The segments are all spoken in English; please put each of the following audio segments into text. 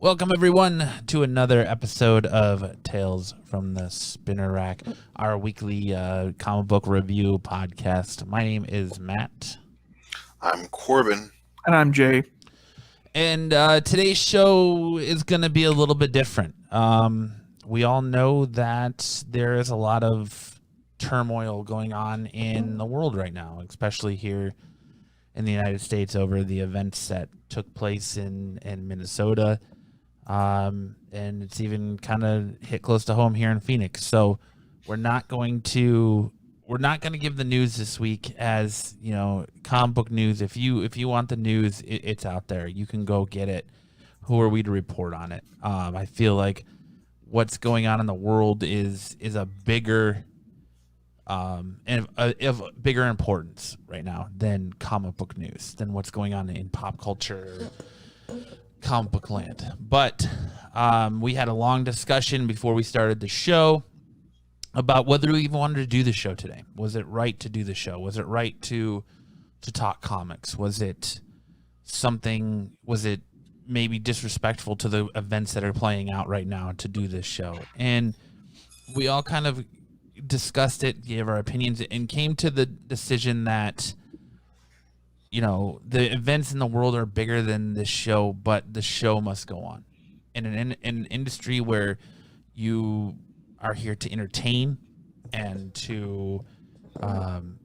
Welcome, everyone, to another episode of Tales from the Spinner Rack, our weekly comic book review podcast. My name is Matt. I'm Corbin. And I'm Jay. And today's show is going to be a little bit different. We all know that there is a lot of turmoil going on in the world right now, especially here in the United States over the events that took place in Minnesota. And it's even kind of hit close to home here in Phoenix. So we're not going to give the news this week as, you know, comic book news. If you want the news, it's out there. You can go get it. Who are we to report on it? I feel like what's going on in the world is a bigger and of bigger importance right now than comic book news, than what's going on in pop culture, comic book land. But we had a long discussion before we started the show about whether we even wanted to do the show today. Was it right to do the show? Was it right to talk comics? Was it maybe disrespectful to the events that are playing out right now to do this show? And we all kind of discussed it, gave our opinions, and came to the decision that, you know, the events in the world are bigger than this show, but the show must go on. In an industry where you are here to entertain and to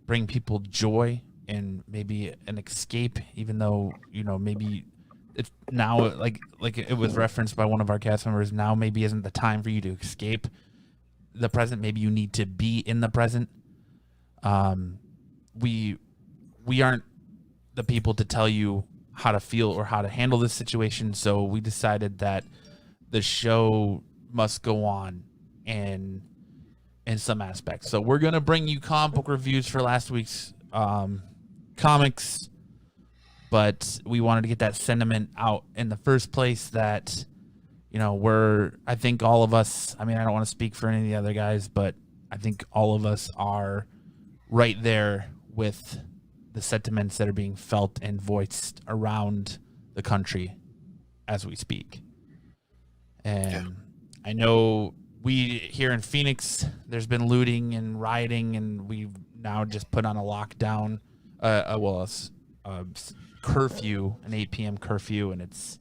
bring people joy and maybe an escape, even though, you know, maybe it's now like it was referenced by one of our cast members, now maybe isn't the time for you to escape the present. Maybe you need to be in the present. We aren't the people to tell you how to feel or how to handle this situation, so we decided that the show must go on in some aspects. So we're gonna bring you comic book reviews for last week's comics, but we wanted to get that sentiment out in the first place that, you know, I think all of us, I mean, I don't want to speak for any of the other guys, but I think all of us are right there with the sentiments that are being felt and voiced around the country as we speak. And yeah. I know we here in Phoenix, there's been looting and rioting, and we've now just put on a lockdown, a curfew, an 8 p.m. curfew, and it's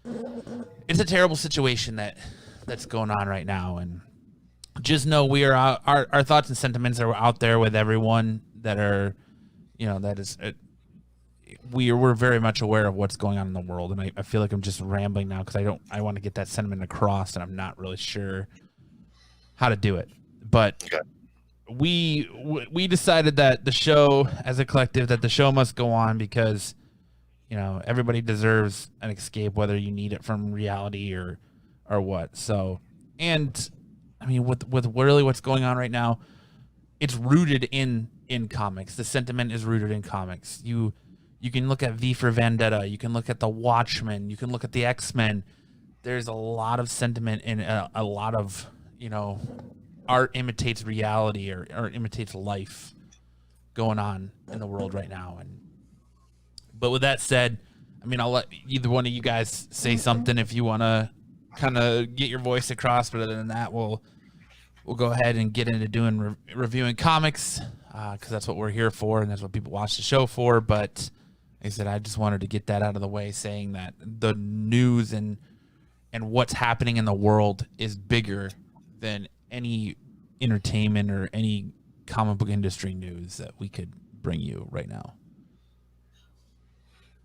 a terrible situation that's going on right now. And just know we are our thoughts and sentiments are out there with everyone that are, you know, that is we're very much aware of what's going on in the world. And I feel like I'm just rambling now because I want to get that sentiment across, and I'm not really sure how to do it. But okay. We decided that the show, as a collective, that the show must go on because, you know, everybody deserves an escape, whether you need it from reality or what. So, and I mean, with really what's going on right now, it's rooted in comics. The sentiment is rooted in comics. You can look at V for Vendetta. You can look at the Watchmen. You can look at the X-Men. There's a lot of sentiment and a lot of, you know, art imitates reality or imitates life going on in the world right now. But with that said, I mean, I'll let either one of you guys say something if you want to kind of get your voice across. But other than that, we'll go ahead and get into doing reviewing comics because that's what we're here for and that's what people watch the show for. But like I said, I just wanted to get that out of the way, saying that the news and what's happening in the world is bigger than any entertainment or any comic book industry news that we could bring you right now.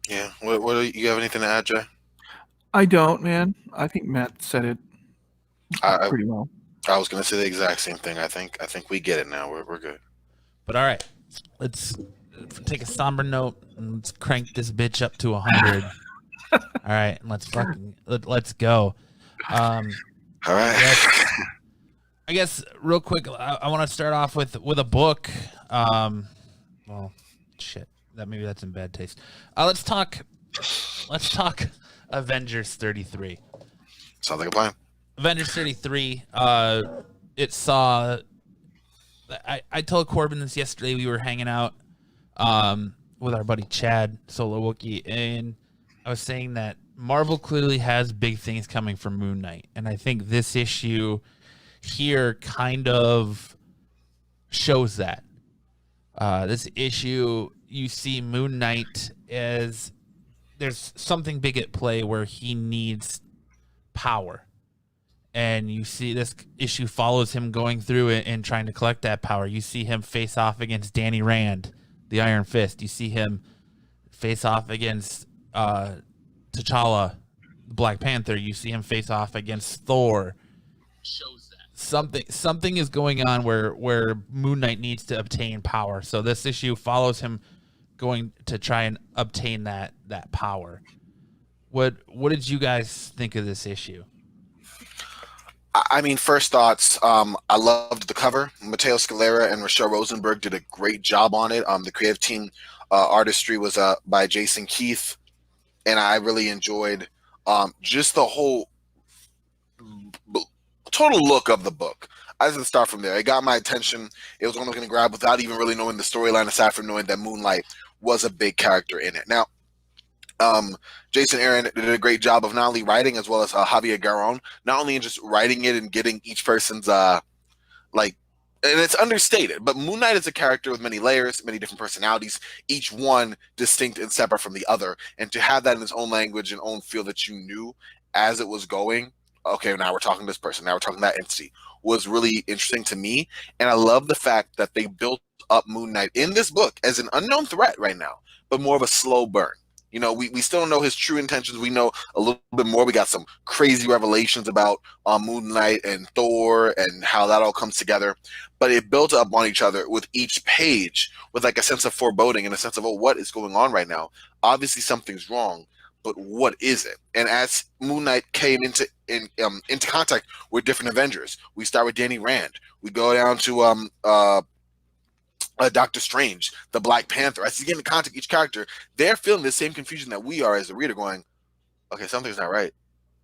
Yeah. What you have anything to add, Jay? I don't, man. I think Matt said it pretty well. I was going to say the exact same thing. I think we get it now. We're good. But all right, let's take a somber note and let's crank this bitch up to 100. All right, and let's go. All right. I guess real quick, I want to start off with a book. Well, shit. Maybe that's in bad taste. Let's talk Avengers 33. Sounds like a plan. Avengers 33. It saw. I told Corbin this yesterday. We were hanging out with our buddy Chad Solo Wookie, and I was saying that Marvel clearly has big things coming from Moon Knight, and I think this issue here kind of shows that. This issue, you see Moon Knight as there's something big at play where he needs power. And you see this issue follows him going through it and trying to collect that power. You see him face off against Danny Rand, the Iron Fist. You see him face off against T'Challa, the Black Panther. You see him face off against Thor. Shows that something is going on where Moon Knight needs to obtain power. So this issue follows him going to try and obtain that power. What did you guys think of this issue? I mean, first thoughts, I loved the cover. Matteo Scalera and Rochelle Rosenberg did a great job on it. The creative team artistry was by Jason Keith, and I really enjoyed just the whole total look of the book. I just start from there. It got my attention. It was one I was going to grab without even really knowing the storyline, aside from knowing that Moonlight was a big character in it. Now, Jason Aaron did a great job of not only writing as well as Javier Garon, not only in just writing it and getting each person's and it's understated, but Moon Knight is a character with many layers, many different personalities, each one distinct and separate from the other. And to have that in his own language and own feel that you knew as it was going, okay, now we're talking this person, now we're talking that entity, was really interesting to me. And I love the fact that they built up Moon Knight in this book as an unknown threat right now, but more of a slow burn. You know, we still don't know his true intentions. We know a little bit more. We got some crazy revelations about Moon Knight and Thor and how that all comes together. But it built up on each other with each page with like a sense of foreboding and a sense of, oh, what is going on right now? Obviously something's wrong, but what is it? And as Moon Knight came into contact with different Avengers, we start with Danny Rand. We go down to Doctor Strange, the Black Panther. As he's getting to contact each character, they're feeling the same confusion that we are as the reader, going, okay, something's not right.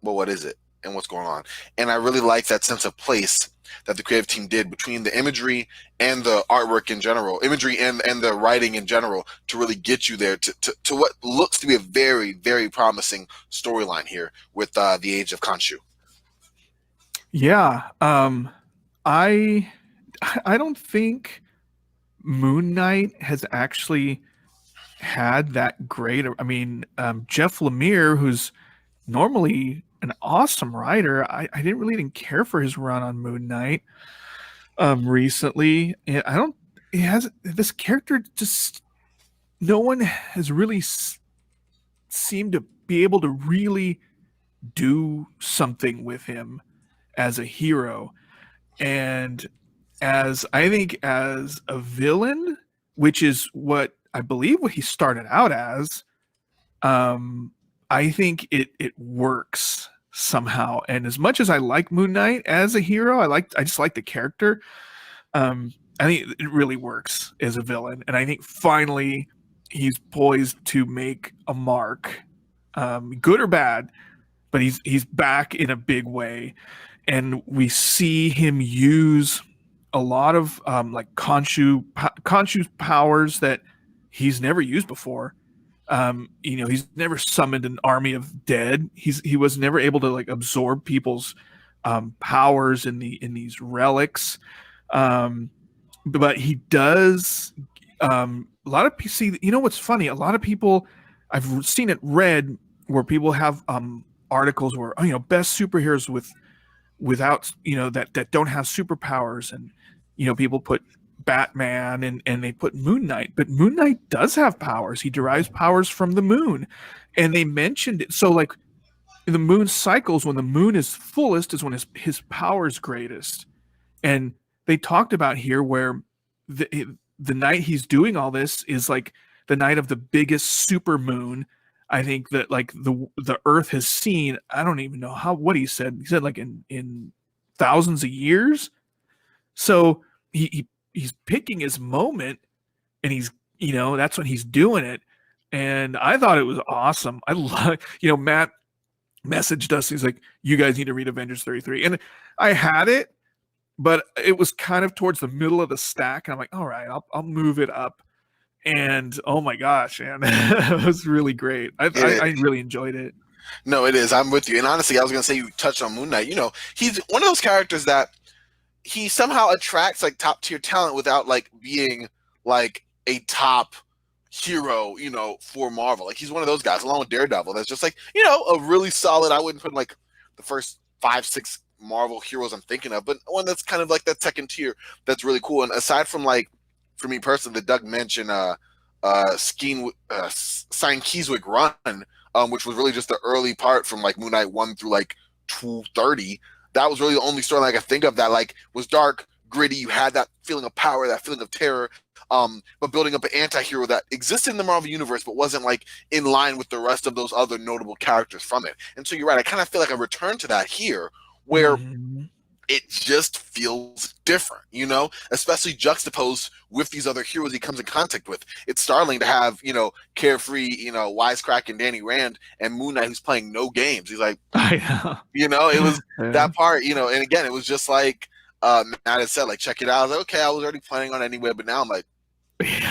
Well, what is it? And what's going on? And I really like that sense of place that the creative team did between the imagery and the artwork in general, imagery and the writing in general, to really get you there to what looks to be a very, very promising storyline here with the Age of Khonshu. Yeah. I don't think Moon Knight has actually had that great. I mean, Jeff Lemire, who's normally an awesome writer, I didn't care for his run on Moon Knight recently. And this character just, no one has really seemed to be able to really do something with him as a hero. And as a villain, which is what I believe what he started out as, I think it works somehow. And as much as I like Moon Knight as a hero, I just like the character. I think it really works as a villain. And I think finally he's poised to make a mark, good or bad, but he's back in a big way. And we see him use a lot of like Khonshu's powers that he's never used before. He's never summoned an army of dead. He was never able to like absorb people's powers in these relics. But he does. A lot of people see. You know what's funny? A lot of people, I've seen it read where people have articles where best superheroes without that don't have superpowers, and people put Batman and they put Moon Knight, but Moon Knight does have powers. He derives powers from the moon, and they mentioned it. So like in the moon cycles, when the moon is fullest is when his power is greatest. And they talked about here where the night he's doing all this is like the night of the biggest super moon, I think, that like the Earth has seen. I don't even know what he said. He said like in thousands of years. So he's picking his moment, and he's that's when he's doing it. And I thought it was awesome. I love Matt messaged us. He's like, you guys need to read Avengers 33, and I had it, but it was kind of towards the middle of the stack, and I'm like, all right, I'll move it up. And oh my gosh, man, it was really great. I really enjoyed it. No, it is. I'm with you. And honestly, I was gonna say you touched on Moon Knight. You know, he's one of those characters that he somehow attracts like top tier talent without like being like a top hero, you know, for Marvel. Like he's one of those guys, along with Daredevil, that's just like, you know, a really solid. I wouldn't put in, like the first 5-6 Marvel heroes I'm thinking of, but one that's kind of like that second tier that's really cool. And aside from like, for me personally, the Doug mentioned Sign Keyswick run, which was really just the early part from like Moon Knight 1 through like 230. That was really the only story I could think of that like was dark, gritty. You had that feeling of power, that feeling of terror, but building up an anti-hero that existed in the Marvel universe but wasn't like in line with the rest of those other notable characters from it. And so you're right, I kind of feel like a return to that here, where it just feels different, you know, especially juxtaposed with these other heroes he comes in contact with. It's startling to have, you know, carefree, you know, wisecracking Danny Rand and Moon Knight who's playing no games. He's like, I know. you know, it was that part, you know, and again, it was just like Matt had said, like, check it out. I was like, okay, I was already planning on it anyway, but now I'm like,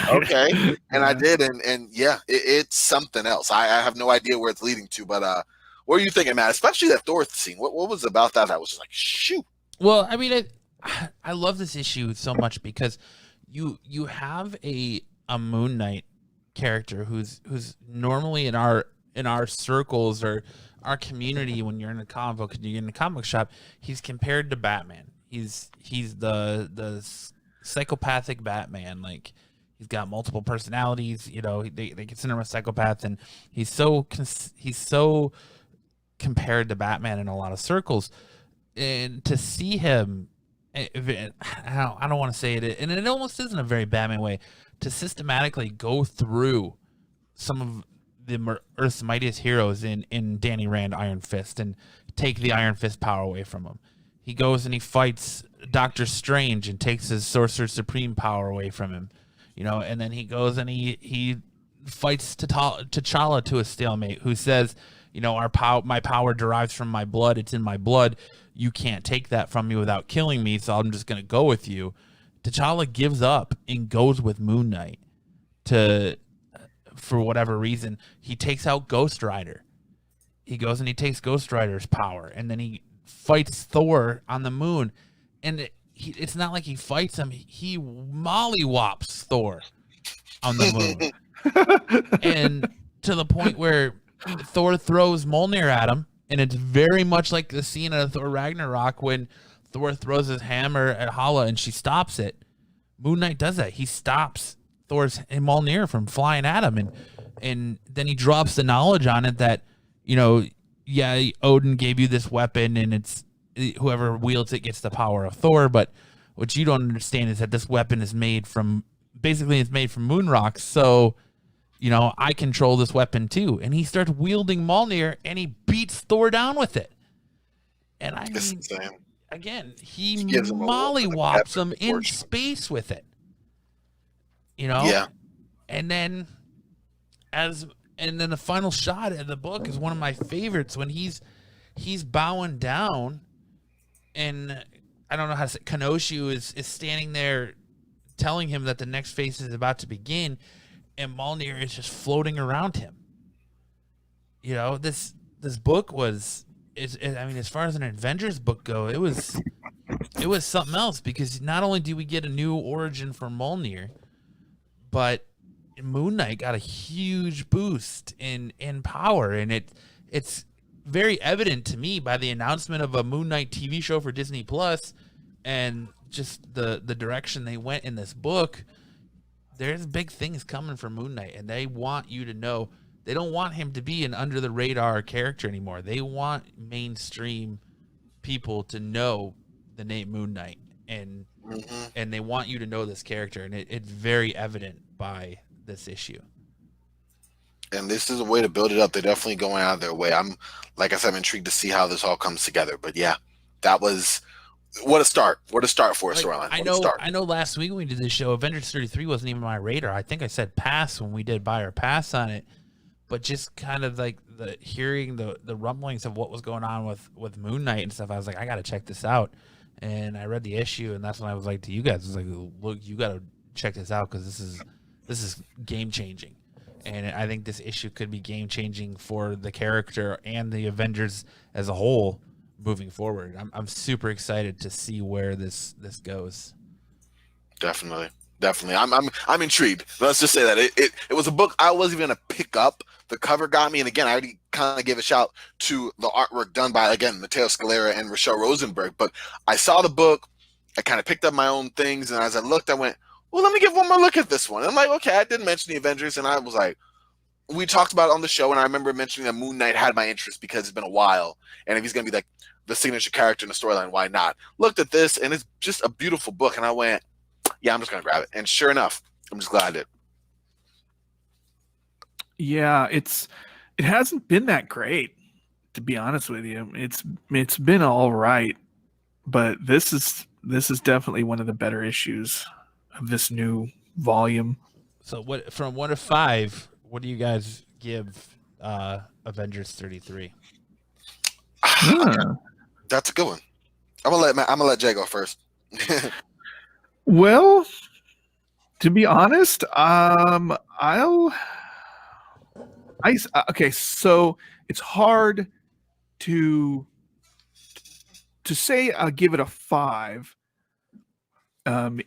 okay. And I did, and yeah, it's something else. I have no idea where it's leading to, but what are you thinking, Matt? Especially that Thor scene. What was about that was just like, shoot. Well, I mean, I love this issue so much because you have a Moon Knight character who's normally in our circles or our community. When you're in a comic book and you're in a comic shop, he's compared to Batman. He's the psychopathic Batman. Like he's got multiple personalities. You know, they consider him a psychopath, and he's so compared to Batman in a lot of circles. And to see him, I don't want to say it, and it almost isn't a very Batman way, to systematically go through some of the Earth's mightiest heroes in Danny Rand Iron Fist and take the Iron Fist power away from him. He goes and he fights Doctor Strange and takes his Sorcerer Supreme power away from him, you know, and then he goes and he fights T'Challa to a stalemate, who says, you know, my power derives from my blood. It's in my blood. You can't take that from me without killing me, so I'm just going to go with you. T'Challa gives up and goes with Moon Knight for whatever reason. He takes out Ghost Rider. He goes and he takes Ghost Rider's power, and then he fights Thor on the moon. And it's not like he fights him. He mollywops Thor on the moon. And to the point where Thor throws Mjolnir at him, and it's very much like the scene of Thor Ragnarok when Thor throws his hammer at Hala and she stops it. Moon Knight does that. He stops Thor's Mjolnir from flying at him, and then he drops the knowledge on it that, you know, yeah, Odin gave you this weapon, and it's whoever wields it gets the power of Thor. But what you don't understand is that this weapon is made from moon rocks. So, you know, I control this weapon too. And he starts wielding Mjolnir and he beats Thor down with it. And I mean, again, he mollywops him in space with it. You know? Yeah. And then the final shot of the book is one of my favorites when he's bowing down, and I don't know how to say, Kenoshu is standing there telling him that the next phase is about to begin, and Mjolnir is just floating around him. You know, this book I mean, as far as an Avengers book go, it was something else, because not only do we get a new origin for Mjolnir, but Moon Knight got a huge boost in power, and it's very evident to me by the announcement of a Moon Knight TV show for Disney Plus, and just the direction they went in this book. There's big things coming for Moon Knight, and they want you to know. They don't want him to be an under the radar character anymore. They want mainstream people to know the name Moon Knight, and they want you to know this character, and it's very evident by this issue. And this is a way to build it up. They're definitely going out of their way. I'm intrigued to see how this all comes together. But yeah, that was what a start. What a start for a storyline. I know last week when we did this show, Avengers 33 wasn't even on my radar. I think I said pass when we did buy or pass on it. But just kind of like hearing the rumblings of what was going on with Moon Knight and stuff, I was like, I got to check this out. And I read the issue, and that's when I was like to you guys, I was like, look, you got to check this out, because this is game changing. And I think this issue could be game changing for the character and the Avengers as a whole moving forward. I'm super excited to see where this goes. Definitely. I'm intrigued. Let's just say that it was a book I wasn't even gonna pick up. The cover got me, and again, I already kind of gave a shout to the artwork done by, again, Matteo Scalera and Rochelle Rosenberg. But I saw the book, I kind of picked up my own things, and as I looked, I went, well, let me give one more look at this one. And I'm like, okay, I didn't mention the Avengers, and I was like, we talked about it on the show, and I remember mentioning that Moon Knight had my interest because it's been a while, and if he's going to be like the signature character in the storyline, why not? Looked at this, and it's just a beautiful book, and I went, yeah, I'm just going to grab it. And sure enough, I'm just glad I did. Yeah, it hasn't been that great, to be honest with you. It's been all right, but this is definitely one of the better issues of this new volume. So what, from 1 to 5, what do you guys give Avengers 33? That's a good one. I'm gonna let Jay go first. Well, to be honest, okay, so it's hard to say I'll give it a 5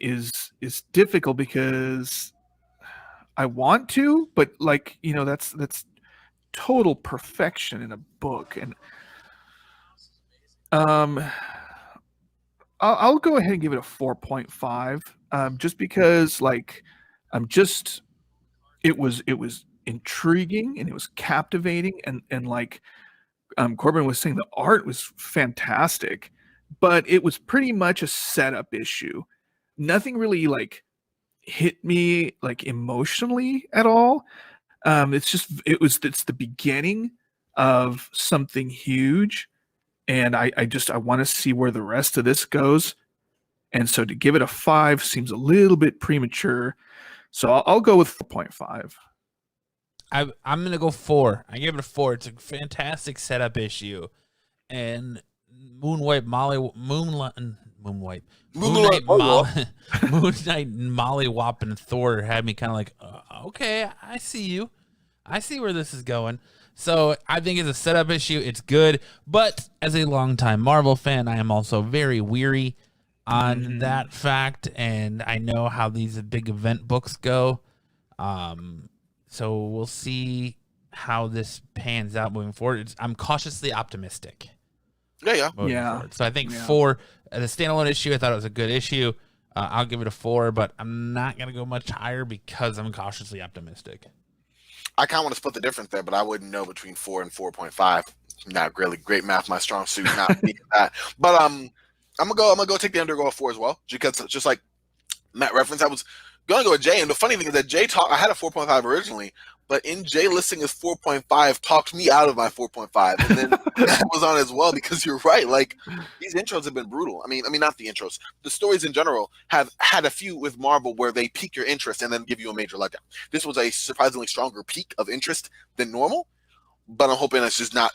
is difficult because I want to, but like, that's total perfection in a book. And I'll go ahead and give it a 4.5 just because like it was intriguing and it was captivating and like Corbin was saying, the art was fantastic, but it was pretty much a setup issue. Nothing really like hit me like emotionally at all. It's the beginning of something huge, and I want to see where the rest of this goes. And so to give it a 5 seems a little bit premature. So I'll go with 4.5. I'm gonna go 4. I give it a 4. It's a fantastic setup issue, and Moon Knight Molly Wop and Thor had me kind of like, okay, I see you. I see where this is going. So I think it's a setup issue. It's good, but as a longtime Marvel fan, I am also very weary on that fact, and I know how these big event books go. So we'll see how this pans out moving forward. I'm cautiously optimistic. Yeah. Forward. So I think 4, as a standalone issue, I thought it was a good issue. I'll give it a 4, but I'm not going to go much higher because I'm cautiously optimistic. I kind of want to split the difference there, but I wouldn't know between 4 and 4.5. Not really great math, my strong suit. Not that. But I'm gonna go take the undergo of 4 as well, because just like Matt referenced, I was gonna go with Jay, and the funny thing is that Jay I had a 4.5 originally, but in Jay listing his 4.5 talked me out of my 4.5, and then that was on as well, because you're right. Like, these intros have been brutal. I mean, not the intros. The stories in general have had a few with Marvel where they pique your interest and then give you a major letdown. This was a surprisingly stronger peak of interest than normal, but I'm hoping it's just not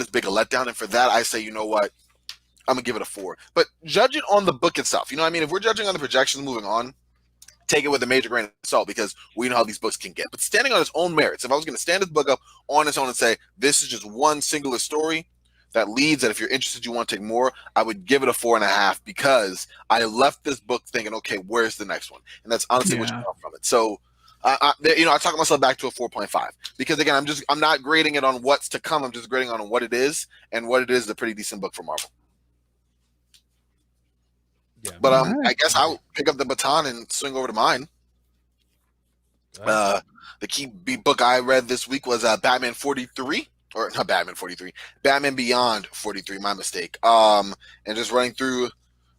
as big a letdown. And for that, I say, you know what? I'm gonna give it a 4. But judge it on the book itself. You know what I mean? If we're judging on the projections moving on, take it with a major grain of salt, because we know how these books can get. But standing on its own merits, if I was going to stand this book up on its own and say, this is just one singular story that leads, that if you're interested, you want to take more, I would give it a 4.5, because I left this book thinking, okay, where's the next one? And that's honestly what you want from it. So, I talk myself back to a 4.5, because again, I'm not grading it on what's to come. I'm just grading on what it is, and what it is a pretty decent book for Marvel. Yeah, but I guess I'll pick up the baton and swing over to mine. The key book I read this week was Batman 43, or not Batman 43, Batman Beyond 43. My mistake. And just running through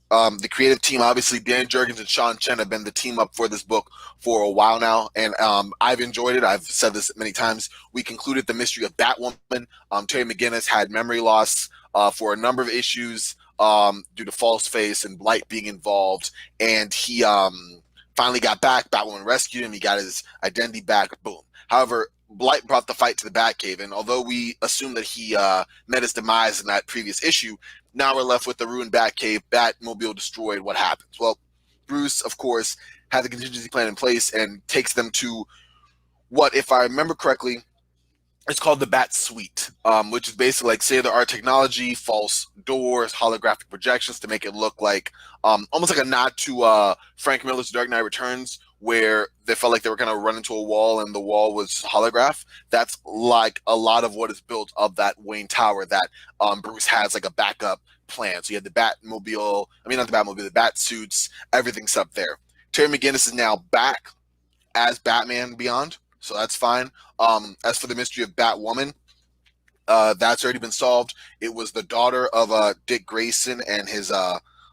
the creative team. Obviously, Dan Jurgens and Sean Chen have been the team up for this book for a while now, and I've enjoyed it. I've said this many times. We concluded the mystery of Batwoman. Terry McGinnis had memory loss for a number of issues. Due to False Face and Blight being involved, and he finally got back. Batwoman rescued him. He got his identity back. Boom. However, Blight brought the fight to the Batcave, and although we assume that he met his demise in that previous issue, now we're left with the ruined Batcave, Batmobile destroyed. What happens? Well, Bruce, of course, had the contingency plan in place and takes them to what, if I remember correctly, it's called the Bat Suite, which is basically like state-of-the-art technology, false doors, holographic projections to make it look like almost like a nod to Frank Miller's Dark Knight Returns, where they felt like they were going to run into a wall and the wall was holograph. That's like a lot of what is built of that Wayne Tower that Bruce has like a backup plan. So you had the Batmobile, I mean, not the Batmobile, the Bat suits, everything's up there. Terry McGinnis is now back as Batman Beyond, so that's fine. As for the mystery of Batwoman, that's already been solved. It was the daughter of Dick Grayson and his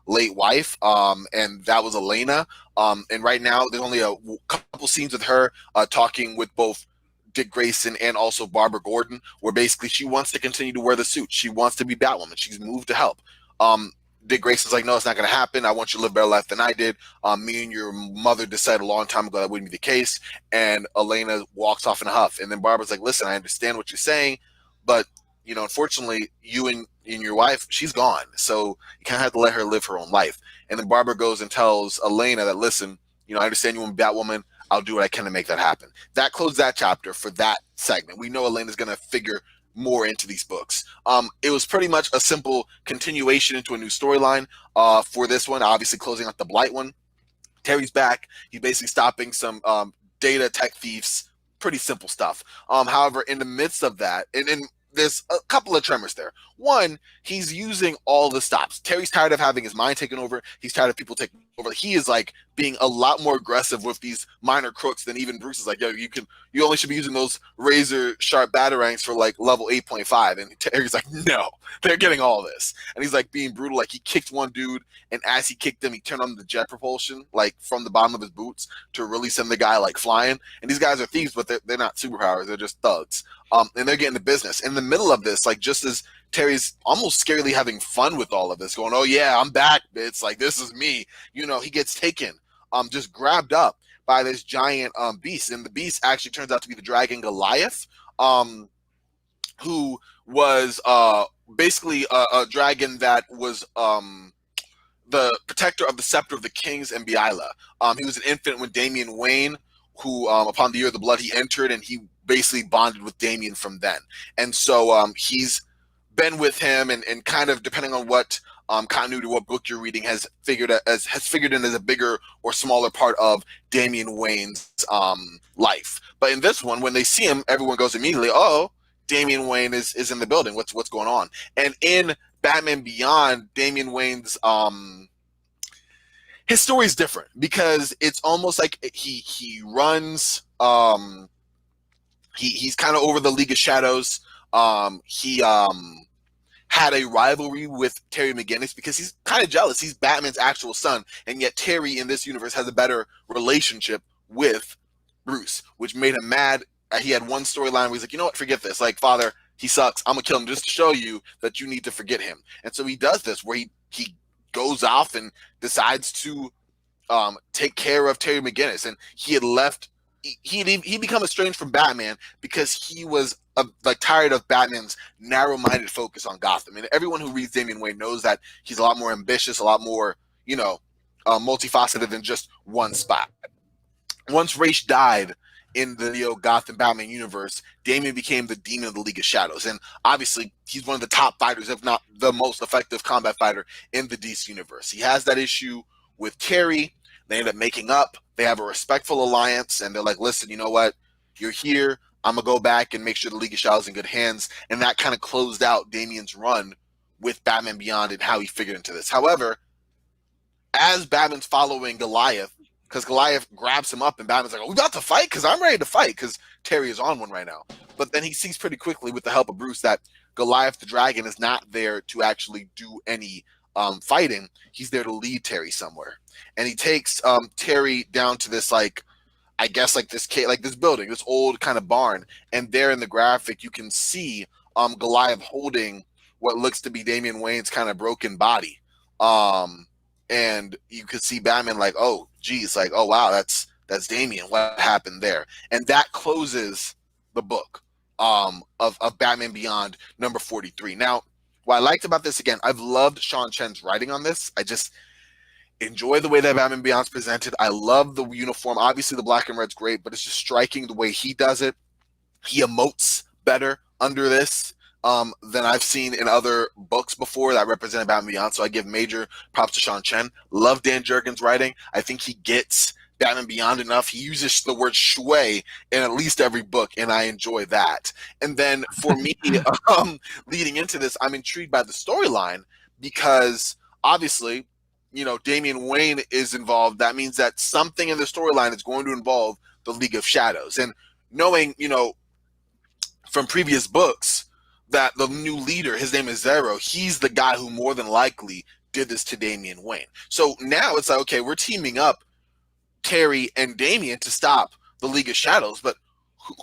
late wife, and that was Elena. And right now, there's only a couple scenes with her talking with both Dick Grayson and also Barbara Gordon, where basically she wants to continue to wear the suit. She wants to be Batwoman. She's moved to help. Dick Grayson's like, no, it's not going to happen. I want you to live a better life than I did. Me and your mother decided a long time ago that wouldn't be the case. And Elena walks off in a huff. And then Barbara's like, listen, I understand what you're saying, but, you know, unfortunately, you and your wife, she's gone. So you kind of have to let her live her own life. And then Barbara goes and tells Elena that, listen, you know, I understand you want to be Batwoman. I'll do what I can to make that happen. That closed that chapter for that segment. We know Elena's going to figure more into these books. It was pretty much a simple continuation into a new storyline for this one, obviously closing out the Blight one. Terry's back. He's basically stopping some data tech thieves. Pretty simple stuff. However, in the midst of that, and there's a couple of tremors there. One, he's using all the stops. Terry's tired of having his mind taken over. He's tired of people taking over. He is like being a lot more aggressive with these minor crooks than even Bruce is like, yo, you only should be using those razor sharp batarangs for like level 8.5. And Terry's like, no, they're getting all this. And he's like being brutal. Like he kicked one dude, and as he kicked him, he turned on the jet propulsion, like from the bottom of his boots to really send the guy like flying. And these guys are thieves, but they're not superpowers. They're just thugs. And they're getting the business. In the middle of this, like just as Terry's almost scarily having fun with all of this, going, oh yeah, I'm back, bitch. Like this is me. You know, he gets taken, just grabbed up by this giant beast. And the beast actually turns out to be the dragon Goliath, who was basically a dragon that was the protector of the scepter of the kings and Biala. He was an infant when Damian Wayne, who upon the year of the blood, he entered, and he basically bonded with Damian from then. And so he's been with him, and kind of depending on what continuity, what book you're reading, has figured in as a bigger or smaller part of Damian Wayne's life. But in this one, when they see him, everyone goes immediately, oh, Damian Wayne is in the building. What's going on? And in Batman Beyond, Damian Wayne's his story is different, because it's almost like he runs. He's kind of over the League of Shadows. He had a rivalry with Terry McGinnis because he's kind of jealous. He's Batman's actual son, and yet Terry in this universe has a better relationship with Bruce, which made him mad. He had one storyline where he's like, you know what, forget this. Like, father, he sucks. I'm gonna kill him just to show you that you need to forget him. And so he does this, where he goes off and decides to take care of Terry McGinnis. And he had left. He become estranged from Batman because he was like tired of Batman's narrow-minded focus on Gotham. And everyone who reads Damian Wayne knows that he's a lot more ambitious, a lot more, you know, multifaceted than just one spot. Once Ra's died in the Neo Gotham Batman universe, Damian became the demon of the League of Shadows. And obviously, he's one of the top fighters, if not the most effective combat fighter in the DC universe. He has that issue with Terry. They end up making up. They have a respectful alliance, and they're like, listen, you know what? You're here. I'm going to go back and make sure the League of Shadows is in good hands. And that kind of closed out Damian's run with Batman Beyond and how he figured into this. However, as Batman's following Goliath, because Goliath grabs him up, and Batman's like, oh, we about to fight? Because I'm ready to fight, because Terry is on one right now. But then he sees pretty quickly, with the help of Bruce, that Goliath the dragon is not there to actually do any fighting. He's there to lead Terry somewhere. And he takes Terry down to this, like, I guess like this building, this old kind of barn. And there in the graphic, you can see Goliath holding what looks to be Damian Wayne's kind of broken body. And you could see Batman like, oh, geez, like, oh, wow, that's Damian. What happened there? And that closes the book of Batman Beyond number 43. Now, what I liked about this, again, I've loved Sean Chen's writing on this. Enjoy the way that Batman Beyond's presented. I love the uniform. Obviously, the black and red's great, but it's just striking the way he does it. He emotes better under this than I've seen in other books before that represented Batman Beyond. So I give major props to Sean Chen. Love Dan Jurgens' writing. I think he gets Batman Beyond enough. He uses the word shui in at least every book, and I enjoy that. And then for me, leading into this, I'm intrigued by the storyline because obviously, you know, Damian Wayne is involved. That means that something in the storyline is going to involve the League of Shadows. And knowing, you know, from previous books that the new leader, his name is Zero, he's the guy who more than likely did this to Damian Wayne. So now it's like, okay, we're teaming up Terry and Damian to stop the League of Shadows, but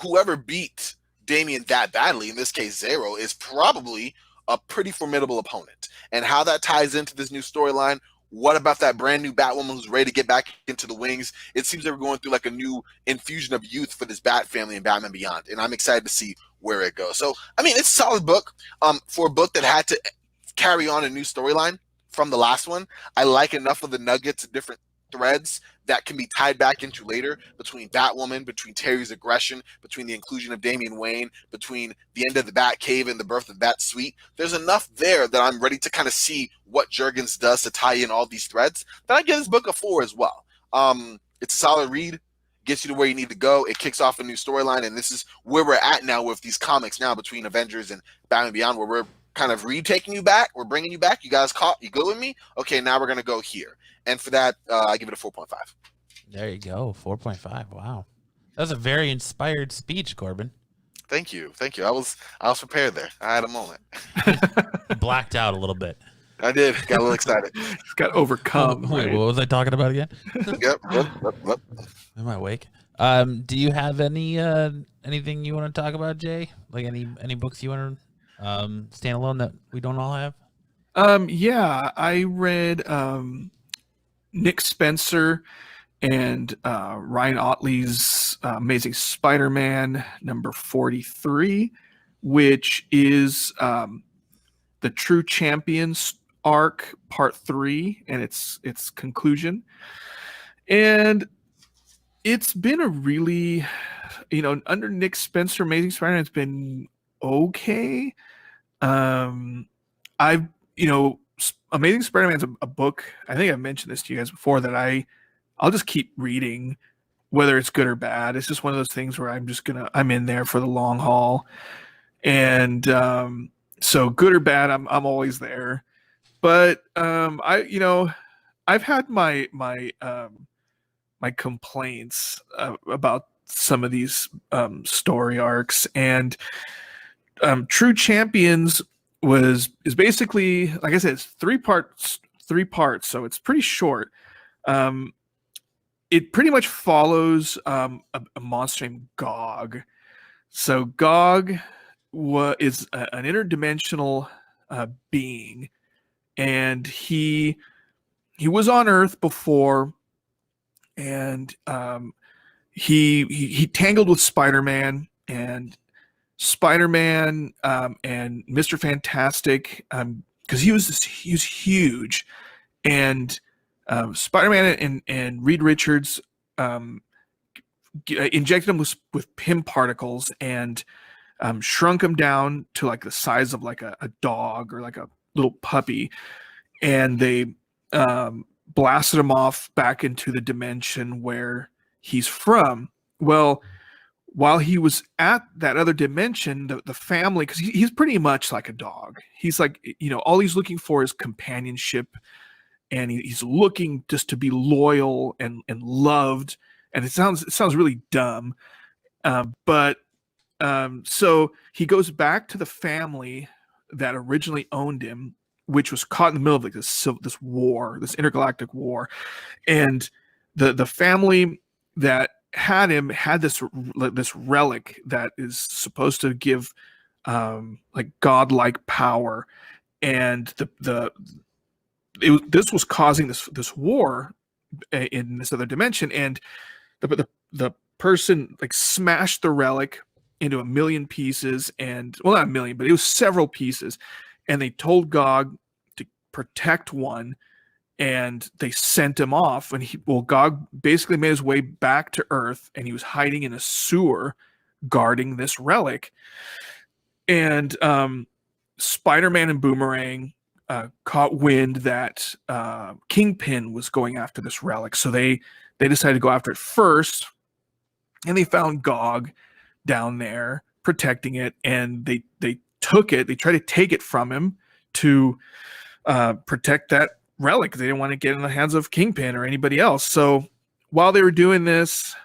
whoever beat Damian that badly, in this case Zero, is probably a pretty formidable opponent. And how that ties into this new storyline, what about that brand new Batwoman who's ready to get back into the wings? It seems that we're going through like a new infusion of youth for this Bat family and Batman Beyond, and I'm excited to see where it goes. So, I mean, it's a solid book. For a book that had to carry on a new storyline from the last one, I like enough of the nuggets and different threads that can be tied back into later between Batwoman, between Terry's aggression, between the inclusion of Damian Wayne, between the end of the Batcave and the birth of Bat Suite. There's enough there that I'm ready to kind of see what Jurgens does to tie in all these threads. Then I give this book a 4 as well. It's a solid read, gets you to where you need to go. It kicks off a new storyline, and this is where we're at now with these comics now between Avengers and Batman Beyond, where we're kind of retaking you back. We're bringing you back. You guys caught? You good with me? Okay, now we're going to go here. And for that, I give it a 4.5. There you go, 4.5. Wow, that was a very inspired speech, Corbin. Thank you. I was prepared there. I had a moment. Blacked out a little bit. I did. Got a little excited. Got overcome. Wait, what was I talking about again? Yep. Am I awake? Do you have anything you want to talk about, Jay? Like any books you want to stand alone that we don't all have? Yeah, I read Nick Spencer and Ryan Ottley's Amazing Spider-Man number 43, which is the True Champions arc part 3 and its conclusion. And it's been a really, you know, under Nick Spencer, Amazing Spider-Man, it's been okay. I've, you know, Amazing Spider-Man's a book, I think I've mentioned this to you guys before, that I'll just keep reading, whether it's good or bad. It's just one of those things where I'm in there for the long haul. And so good or bad, I'm always there. But I've had my complaints about some of these story arcs, and True Champions is basically, like I said, it's three parts, so it's pretty short. It pretty much follows a monster named Gog. So Gog is an interdimensional being, and he was on Earth before, and he tangled with Spider-Man, and Spider-Man and Mr. Fantastic, because he was huge, and Spider-Man and Reed Richards injected him with Pym particles and shrunk him down to like the size of like a dog or like a little puppy, and they blasted him off back into the dimension where he's from. Well, while he was at that other dimension, the family, because he's pretty much like a dog. He's like, you know, all he's looking for is companionship, and he's looking just to be loyal and loved. And it sounds really dumb, but so he goes back to the family that originally owned him, which was caught in the middle of like this war, this intergalactic war, and the family that had him had this relic that is supposed to give like godlike power, and this was causing this war in this other dimension, and the person like smashed the relic into 1 million pieces, and well, not 1 million, but it was several pieces, and they told Gog to protect one, and they sent him off. And Gog basically made his way back to Earth, and he was hiding in a sewer guarding this relic. And Spider-Man and Boomerang caught wind that Kingpin was going after this relic, so they decided to go after it first, and they found Gog down there protecting it, and they took it. They tried to take it from him to protect that relic. They didn't want to get in the hands of Kingpin or anybody else. So while they were doing this,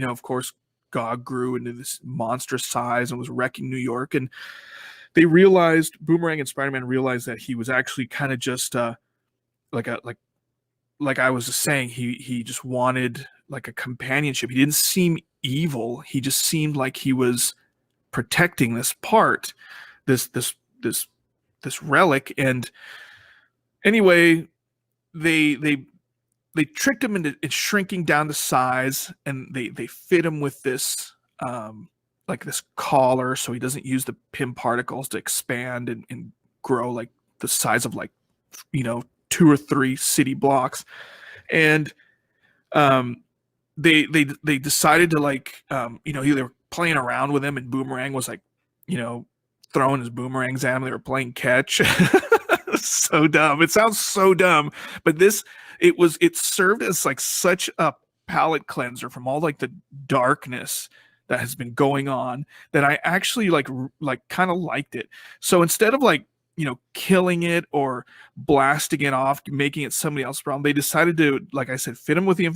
of course, Gog grew into this monstrous size and was wrecking New York, and they realized, Boomerang and Spider-Man realized, that he was actually kind of just like I was just saying, he just wanted like a companionship. He didn't seem evil. He just seemed like he was protecting this part, this relic. And anyway, they tricked him into shrinking down to size, and they fit him with this like this collar, so he doesn't use the Pym particles to expand and grow like the size of 2 or 3 city blocks. And they decided to they were playing around with him, and Boomerang was throwing his boomerangs at him. They were playing catch. So dumb. It sounds so dumb, but it served as like such a palate cleanser from all like the darkness that has been going on, that I actually like kind of liked it. So instead of killing it or blasting it off, making it somebody else's problem, they decided to, like I said, fit him with the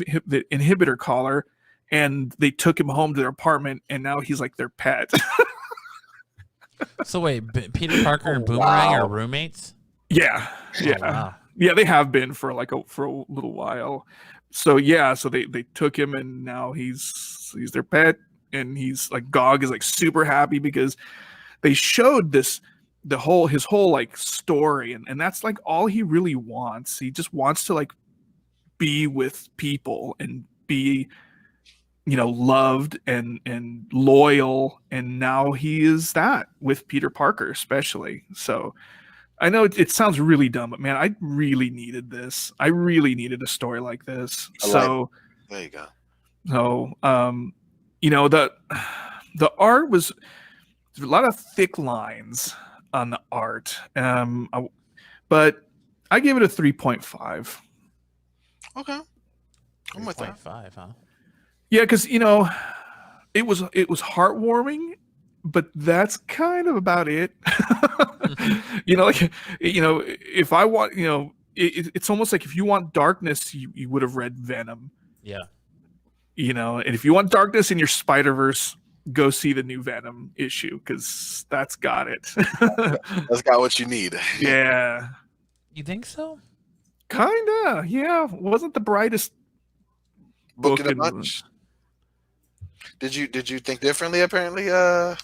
inhibitor collar, and they took him home to their apartment, and now he's like their pet. So wait, Peter Parker and Boomerang are roommates? Yeah. Oh, wow. Yeah, they have been for a little while. So yeah, so they took him, and now he's their pet, and he's like, Gog is like super happy because they showed his whole like story, and that's like all he really wants. He just wants to like be with people and be loved and loyal, and now he is that with Peter Parker especially. So I know it sounds really dumb, but man, I really needed this. I really needed a story like this. So there you go. So the art was, there's a lot of thick lines on the art, but I gave it a 3.5. Okay, I'm with that. 3.5, huh? Yeah, because it was heartwarming, but that's kind of about it. If I want, it's almost like if you want darkness, you would have read Venom. Yeah. And if you want darkness in your Spider-Verse, go see the new Venom issue, because that's got it. That's got what you need. Yeah. You think so? Kinda. Yeah. Wasn't the brightest book in a bunch. Did you think differently? Apparently,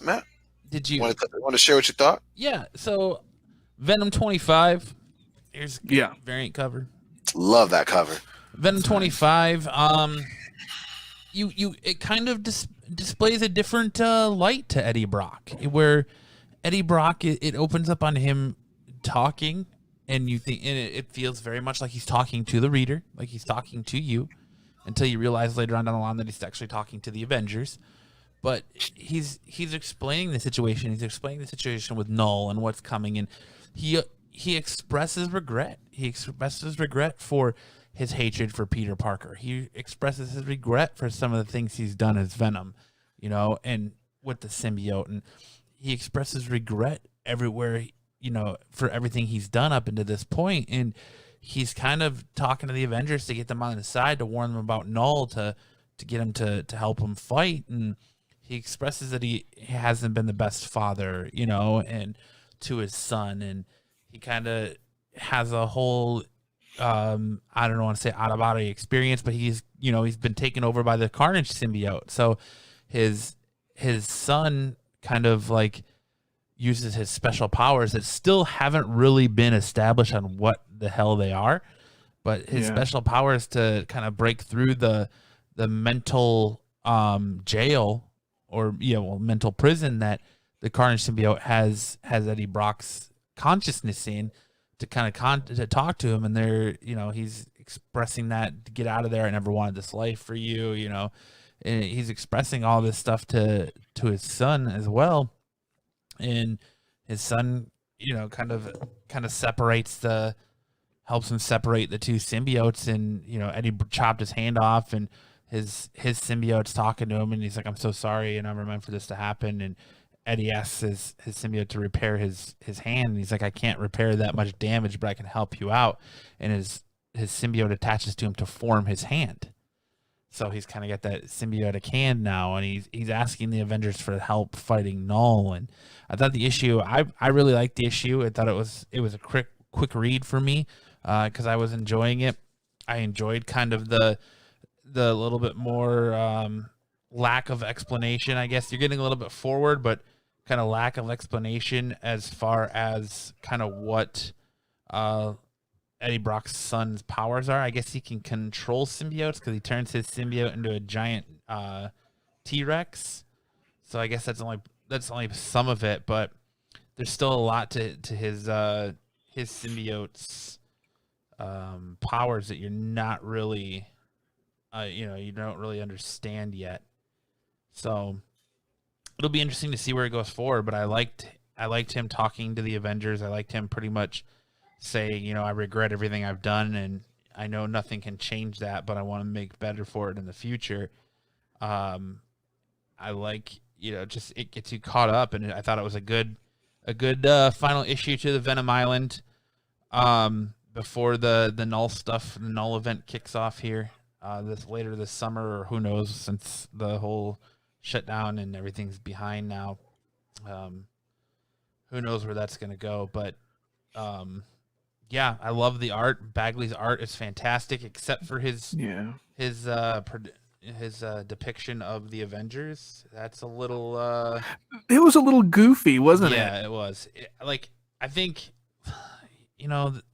Matt. Did you want to share what you thought? Yeah. So, Venom 25. Here's variant cover. Love that cover. Venom 25. It kind of displays a different light to Eddie Brock, where Eddie Brock, it opens up on him talking, and it feels very much like he's talking to the reader, like he's talking to you, until you realize later on down the line that he's actually talking to the Avengers. But he's explaining the situation. He's explaining the situation with Null and what's coming, and he expresses regret. He expresses regret for his hatred for Peter Parker. He expresses his regret for some of the things he's done as Venom, and with the symbiote, and he expresses regret everywhere, for everything he's done up into this point. And he's kind of talking to the Avengers to get them on his side, to warn them about Null, to get him to help him fight. And he expresses that he hasn't been the best father, and to his son. And he kind of has a whole, I don't want to say out of body experience, but he's been taken over by the Carnage symbiote. So his son kind of like uses his special powers that still haven't really been established on what the hell they are, but his special powers to kind of break through the mental jail, or mental prison that the Carnage symbiote has Eddie Brock's consciousness in, to kind of to talk to him, and they're, he's expressing that to get out of there. I never wanted this life for you, and he's expressing all this stuff to his son as well. And his son, kind of helps him separate the two symbiotes. And, Eddie chopped his hand off, and his symbiote's talking to him, and he's like, I'm so sorry, and I never meant for this to happen. And Eddie asks his symbiote to repair his hand, and he's like, I can't repair that much damage, but I can help you out. And his symbiote attaches to him to form his hand. So he's kind of got that symbiotic hand now, and he's asking the Avengers for help fighting Null. And I thought the issue, I really liked the issue. I thought it was a quick read for me, because I was enjoying it. I enjoyed kind of the little bit more lack of explanation. I guess you're getting a little bit forward, but kind of lack of explanation as far as kind of what Eddie Brock's son's powers are. I guess he can control symbiotes because he turns his symbiote into a giant T-Rex. So I guess that's only some of it, but there's still a lot to his symbiote's powers that you're not really you don't really understand yet. So it'll be interesting to see where it goes forward. But I liked him talking to the Avengers. I liked him pretty much saying, I regret everything I've done, and I know nothing can change that, but I want to make better for it in the future. I like, just it gets you caught up, and I thought it was a good final issue to the Venom Island before the Null stuff, the Null event kicks off here later this summer, or who knows, since the whole shutdown and everything's behind now. Who knows where that's going to go, but yeah, I love the art. Bagley's art is fantastic, except for his depiction of the Avengers. That's a little it was a little goofy, wasn't it? Yeah, it was. I think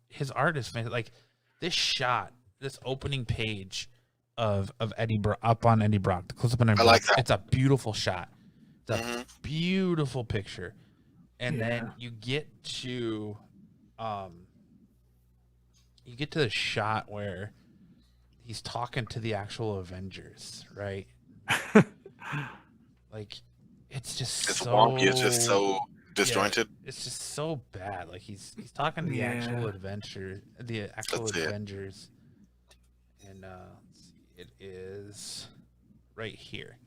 his art is fantastic. Like this shot, this opening page of Eddie up on Eddie Brock, the close up on Eddie Brock. Like that. It's a beautiful shot. It's a beautiful picture. And then you get to the shot where he's talking to the actual Avengers, right? Like it's so wonky, it's just so disjointed. Yeah, it's just so bad. Like he's talking to the actual Avengers. And it is right here.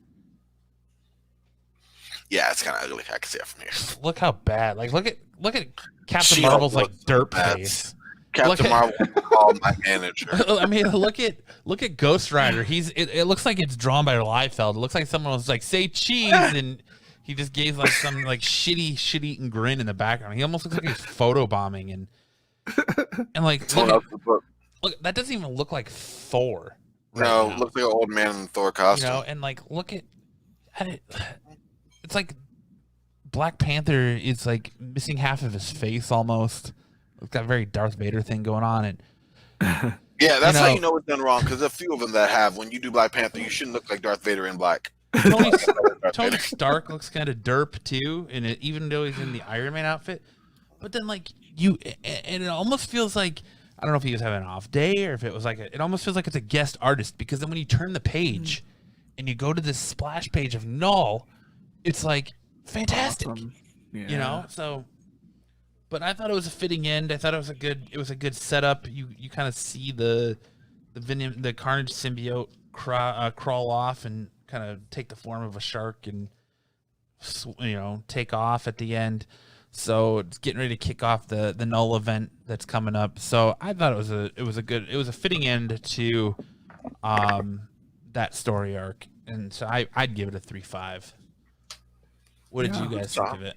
Yeah, it's kind of ugly. I can see it from here. Look how bad. Like look at Captain Marvel's like derp face. Captain Marvel called my manager. I mean, look at Ghost Rider. It looks like it's drawn by Liefeld. It looks like someone was like, say cheese, and he just gave like some like shit eating grin in the background. He almost looks like he's photobombing and like look, that doesn't even look like Thor. No, looks like an old man in the Thor costume. And like look at it. It's like Black Panther is like missing half of his face almost. It's got a very Darth Vader thing going on, and yeah, that's how you know it's done wrong. Because a few of them that have, when you do Black Panther, you shouldn't look like Darth Vader in black. Tony Stark looks kind of derp too, and even though he's in the Iron Man outfit, but then like and it almost feels like, I don't know if he was having an off day or if it was like it almost feels like it's a guest artist, because then when you turn the page and you go to this splash page of Null, it's like fantastic, awesome. Yeah. So. But I thought it was a fitting end. I thought it was a good setup. You kind of see the Venom, the Carnage symbiote crawl off and kind of take the form of a shark and take off at the end. So it's getting ready to kick off the Null event that's coming up. So I thought it was a fitting end to that story arc, and so I'd give it a 3.5. What did you guys think of it?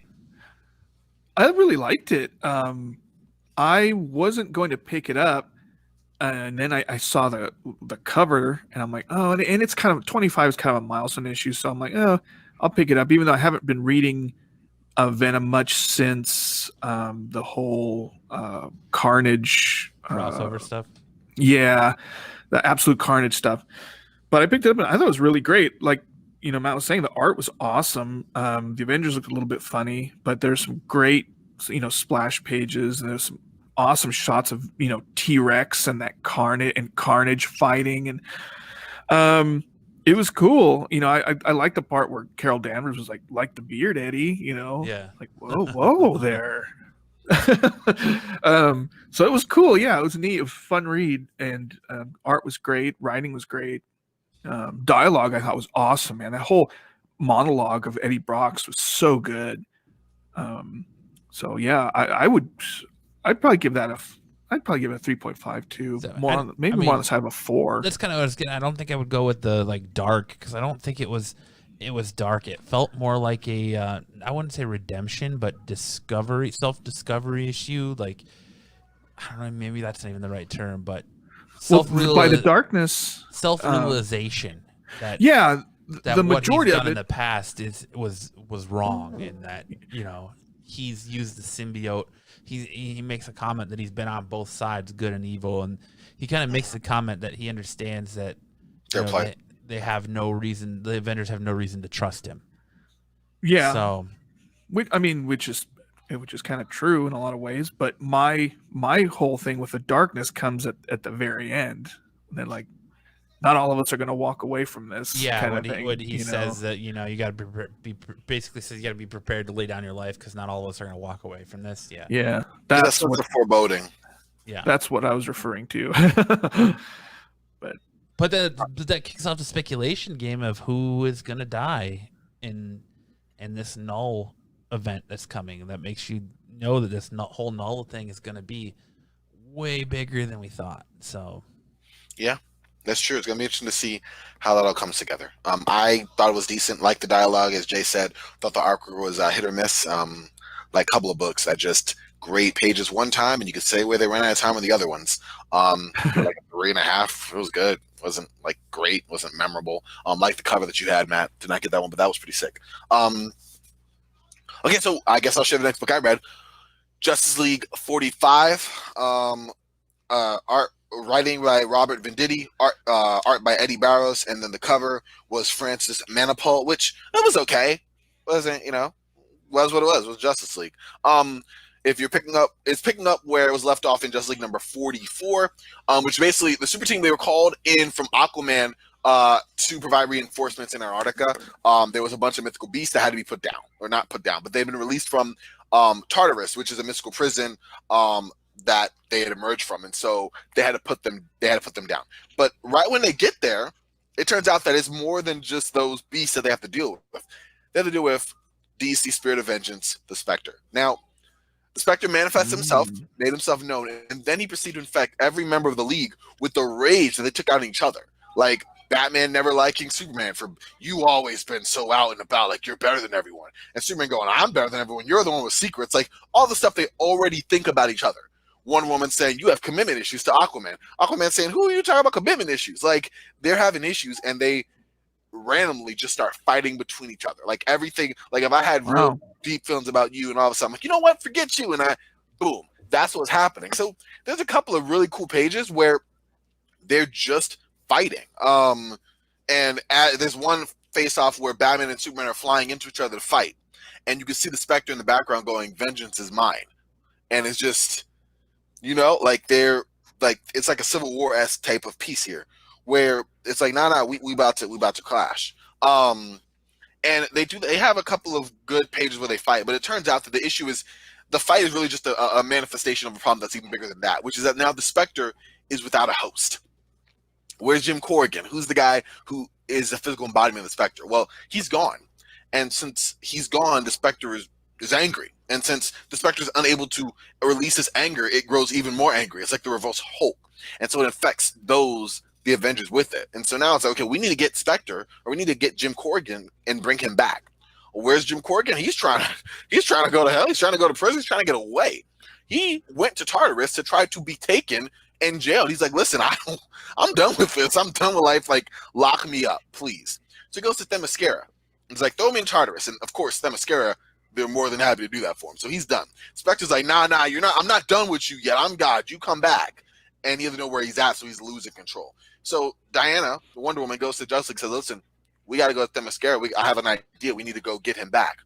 I really liked it. I wasn't going to pick it up, and then I saw the cover, and I'm like, oh, and it's kind of 25 is kind of a milestone issue, so I'm like, oh, I'll pick it up, even though I haven't been reading Venom much since the whole Carnage crossover stuff. Yeah, the Absolute Carnage stuff. But I picked it up, and I thought it was really great. Like, Matt was saying, the art was awesome. The Avengers looked a little bit funny, but there's some great, splash pages, and there's some awesome shots of T-Rex and that Carnage fighting, and it was cool. I like the part where Carol Danvers was like the beard, Eddie. Yeah. Like whoa there. So it was cool. Yeah, it was neat. It was a fun read, and art was great. Writing was great. Dialogue I thought was awesome, man. That whole monologue of Eddie Brock's was so good. So yeah, I'd probably give that a 3.5 too. So, more on the side of a 4. That's kind of what I was getting. I don't think I would go with the like dark, because I don't think it was dark. It felt more like a I wouldn't say redemption, but self-discovery issue. Like, I don't know, maybe that's not even the right term, but by the darkness, self-realization that the what majority he's of done it in the past was wrong, and that he's used the symbiote. He makes a comment that he's been on both sides, good and evil, and he kind of makes the comment that he understands that they have no reason. The Avengers have no reason to trust him. Yeah. So, which is kind of true in a lot of ways. But my whole thing with the darkness comes at the very end. And then, like, not all of us are going to walk away from this. Yeah, kind of thing, when he says that you got to basically says you got to be prepared to lay down your life, because not all of us are going to walk away from this. Yeah. Yeah. That's what the foreboding. Yeah. That's what I was referring to. But that kicks off the speculation game of who is going to die in this null event that's coming. That makes you know that this whole null thing is going to be way bigger than we thought. So, yeah, that's true. It's going to be interesting to see how that all comes together. I thought it was decent. Like the dialogue, as Jay said, thought the arc was hit or miss. Like a couple of books that just great pages one time, and you could say where they ran out of time on the other ones. Like 3.5, it was good. Wasn't like great, wasn't memorable. Like the cover that you had, Matt. Did not get that one, but that was pretty sick. Okay, so I guess I'll share the next book I read. Justice League 45. Art writing by Robert Venditti, art by Eddie Barros, and then the cover was Francis Manapul, which it was okay. Wasn't, was what it was. It was Justice League. If you're picking up where it was left off in Justice League number 44, which basically the super team, they were called in from Aquaman to provide reinforcements in Antarctica. There was a bunch of mythical beasts that had to be put down, or not put down, but they've been released from Tartarus, which is a mystical prison that they had emerged from, and so they had to put them down. But right when they get there, it turns out that it's more than just those beasts that they have to deal with. They have to deal with DC Spirit of Vengeance, the Spectre. Now, the Spectre manifests himself, made himself known, and then he proceeded to infect every member of the League with the rage that they took out on each other. Like Batman never liking Superman for, you always been so out and about, like you're better than everyone. And Superman going, I'm better than everyone, you're the one with secrets. Like all the stuff they already think about each other. One woman saying, you have commitment issues to Aquaman. Aquaman saying, who are you talking about commitment issues? Like they're having issues, and they randomly just start fighting between each other. Like everything, like if I had real deep feelings about you, and all of a sudden I'm like, you know what, forget you, and boom, that's what's happening. So there's a couple of really cool pages where they're just fighting. And there's one face-off where Batman and Superman are flying into each other to fight, and you can see the Spectre in the background going, vengeance is mine. And it's just, like they're like, it's like a Civil War-esque type of piece here, where it's like, we about to clash. And they have a couple of good pages where they fight, but it turns out that the issue is the fight is really just a manifestation of a problem that's even bigger than that, which is that now the Spectre is without a host. Where's Jim Corrigan? Who's the guy who is the physical embodiment of the Spectre? Well, he's gone. And since he's gone, the Spectre is angry. And since the Spectre is unable to release his anger, it grows even more angry. It's like the reverse Hulk. And so it affects the Avengers with it. And so now it's like, okay, we need to get Spectre, or we need to get Jim Corrigan and bring him back. Well, where's Jim Corrigan? He's trying to go to hell. He's trying to go to prison. He's trying to get away. He went to Tartarus to try to be taken and jailed. He's like, listen, I'm done with this. I'm done with life. Like, lock me up, please. So he goes to Themyscira. He's like, throw me in Tartarus. And of course, Themyscira, they're more than happy to do that for him. So he's done. Spectre's like, nah, you're not. I'm not done with you yet. I'm God. You come back. And he doesn't know where he's at, so he's losing control. So Diana, the Wonder Woman, goes to Justice League and says, listen, we got to go to Themyscira. I have an idea. We need to go get him back.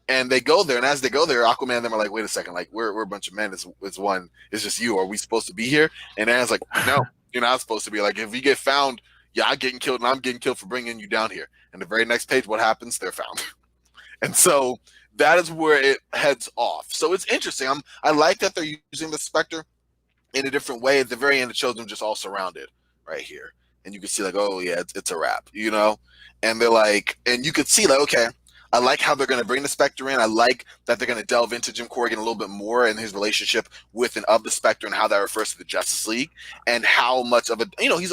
And they go there, and as they go there, Aquaman and them are like, "Wait a second, like we're a bunch of men. It's one. It's just you. Are we supposed to be here?" And Aaron's like, "No, you're not supposed to be. Like if you get found, yeah, I'm getting killed, and I'm getting killed for bringing you down here." And the very next page, what happens? They're found. And so that is where it heads off. So it's interesting. I like that they're using the Spectre in a different way. At the very end, it shows them just all surrounded right here, and you can see like, oh yeah, it's a wrap, you know. And they're like, and you could see like, okay. I like how they're going to bring the Spectre in. I like that they're going to delve into Jim Corrigan a little bit more and his relationship with and of the Spectre and how that refers to the Justice League and how much of a, you know, he's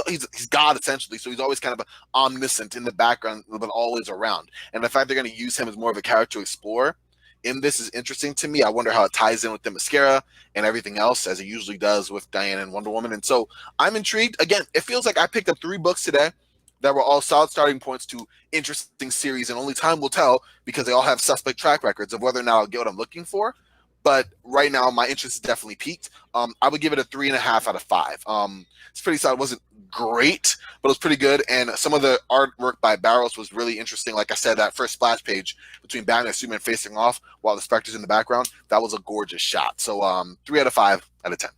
God essentially. So he's always kind of omniscient in the background, but always around. And the fact they're going to use him as more of a character to explore in this is interesting to me. I wonder how it ties in with the mascara and everything else as it usually does with Diana and Wonder Woman. And so I'm intrigued. Again, it feels like I picked up 3 books today that were all solid starting points to interesting series, and only time will tell because they all have suspect track records of whether or not I'll get what I'm looking for. But right now, my interest is definitely peaked. I would give it a 3.5 out of 5. It's pretty solid. It wasn't great, but it was pretty good. And some of the artwork by Barrows was really interesting. Like I said, that first splash page between Batman and Superman facing off while the Spectre's in the background, that was a gorgeous shot. So 3 out of 5 out of 10.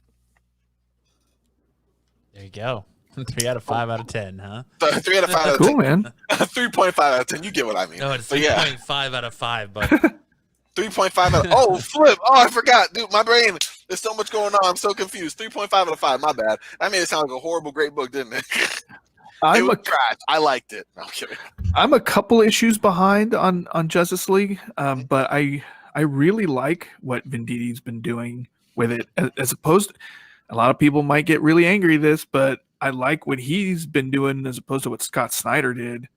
There you go. 3 out of 5 out of 10, huh? 3 out of 5 out of 10. Cool, man. 3.5 out of 10. You get what I mean. No, it's But yeah. 3.5 out of 5, but 3.5 out of, oh, flip. Oh, I forgot. Dude, my brain, there's so much going on. I'm so confused. 3.5 out of 5. My bad. That made it sound like a horrible, great book, didn't it? It was trash. I liked it. No, I'm kidding. I'm a couple issues behind on Justice League, but I really like what Venditti's been doing with it, as opposed to, a lot of people might get really angry at this, but I like what he's been doing as opposed to what Scott Snyder did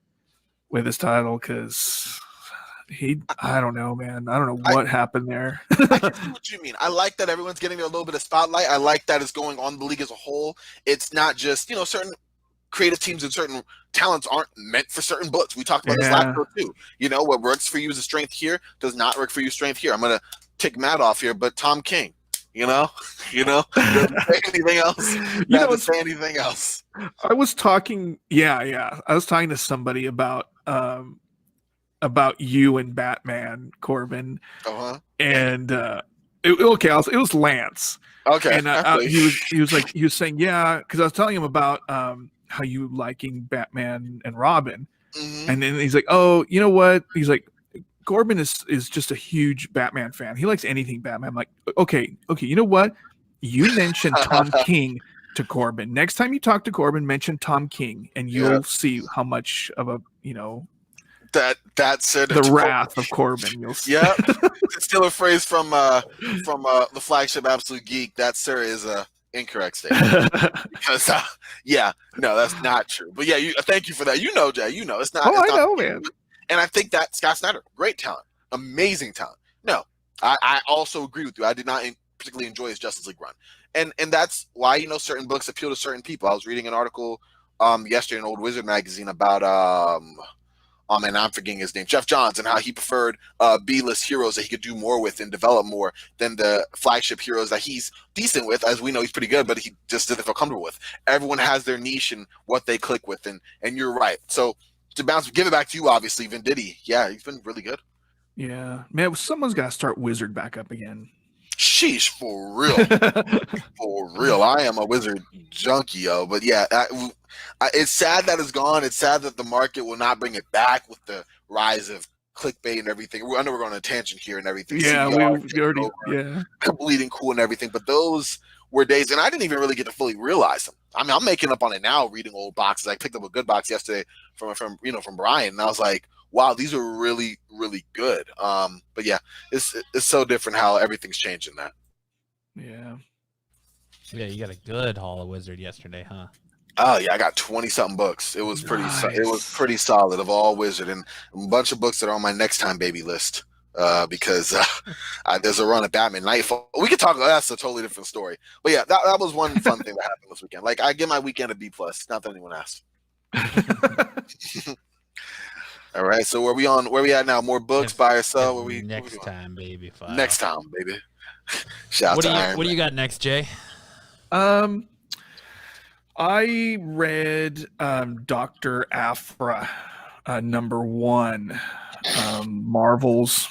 with his title, because I don't know, man. I don't know what happened there. I can see what you mean. I like that everyone's getting a little bit of spotlight. I like that it's going on the league as a whole. It's not just, you know, certain creative teams and certain talents aren't meant for certain books. We talked about this last show too. You know, what works for you as a strength here does not work for you strength here. I'm going to kick Matt off here, but Tom King, you know, doesn't say anything else. Doesn't say anything else. I was talking, I was talking to somebody about you and Batman, Corbin, and it was Lance. Okay, and he was saying because I was telling him about how you liking Batman and Robin, and then he's like, oh, you know what? He's like, Corbin is just a huge Batman fan. He likes anything Batman. I'm like, okay, you know what? You mentioned Tom King to Corbin. Next time you talk to Corbin, mention Tom King, and you'll see how much of a, you know, that's it. The wrath of Corbin. You'll see. Yeah, still a phrase from the flagship Absolute Geek. That, sir, is a incorrect statement. Because no, that's not true. But yeah, thank you for that. You know, Jay, you know it's not. Oh, I know, man. And I think that Scott Snyder, great talent, amazing talent. No, I also agree with you. I did not particularly enjoy his Justice League run, and that's why, you know, certain books appeal to certain people. I was reading an article yesterday in Old Wizard magazine about and I'm forgetting his name, Jeff Johns, and how he preferred B-list heroes that he could do more with and develop more than the flagship heroes that he's decent with. As we know, he's pretty good, but he just doesn't feel comfortable with. Everyone has their niche and what they click with, and you're right. So to give it back to you, obviously, Venditti, yeah, he's been really good. Yeah, man, someone's got to start Wizard back up again. Sheesh, for real. For real. I am a Wizard junkie, yo. But yeah, it's sad that it's gone. It's sad that the market will not bring it back with the rise of clickbait and everything. I know we're going on a tangent here and everything. Yeah, we already, bleeding cool and everything. But those were days, and I didn't even really get to fully realize them. I mean, I'm making up on it now, reading old boxes. I picked up a good box yesterday from Brian, and I was like, wow, these are really, really good. But yeah, it's so different how everything's changing that. Yeah. Yeah, you got a good haul of Wizard yesterday, huh? Oh yeah, I got 20-something books. It was pretty. It was pretty solid of all Wizard, and a bunch of books that are on my next time baby list. Because there's a run of Batman Nightfall. We could talk about that's a totally different story. But yeah, that was one fun thing that happened this weekend. Like, I give my weekend a B+. Not that anyone asked. All right, so where we at now? More books, buy or sell? Next time, baby. File. Next time, baby. Shout out to Iron What do Man. you got next, Jay? I read Dr. Aphra, #1, Marvel's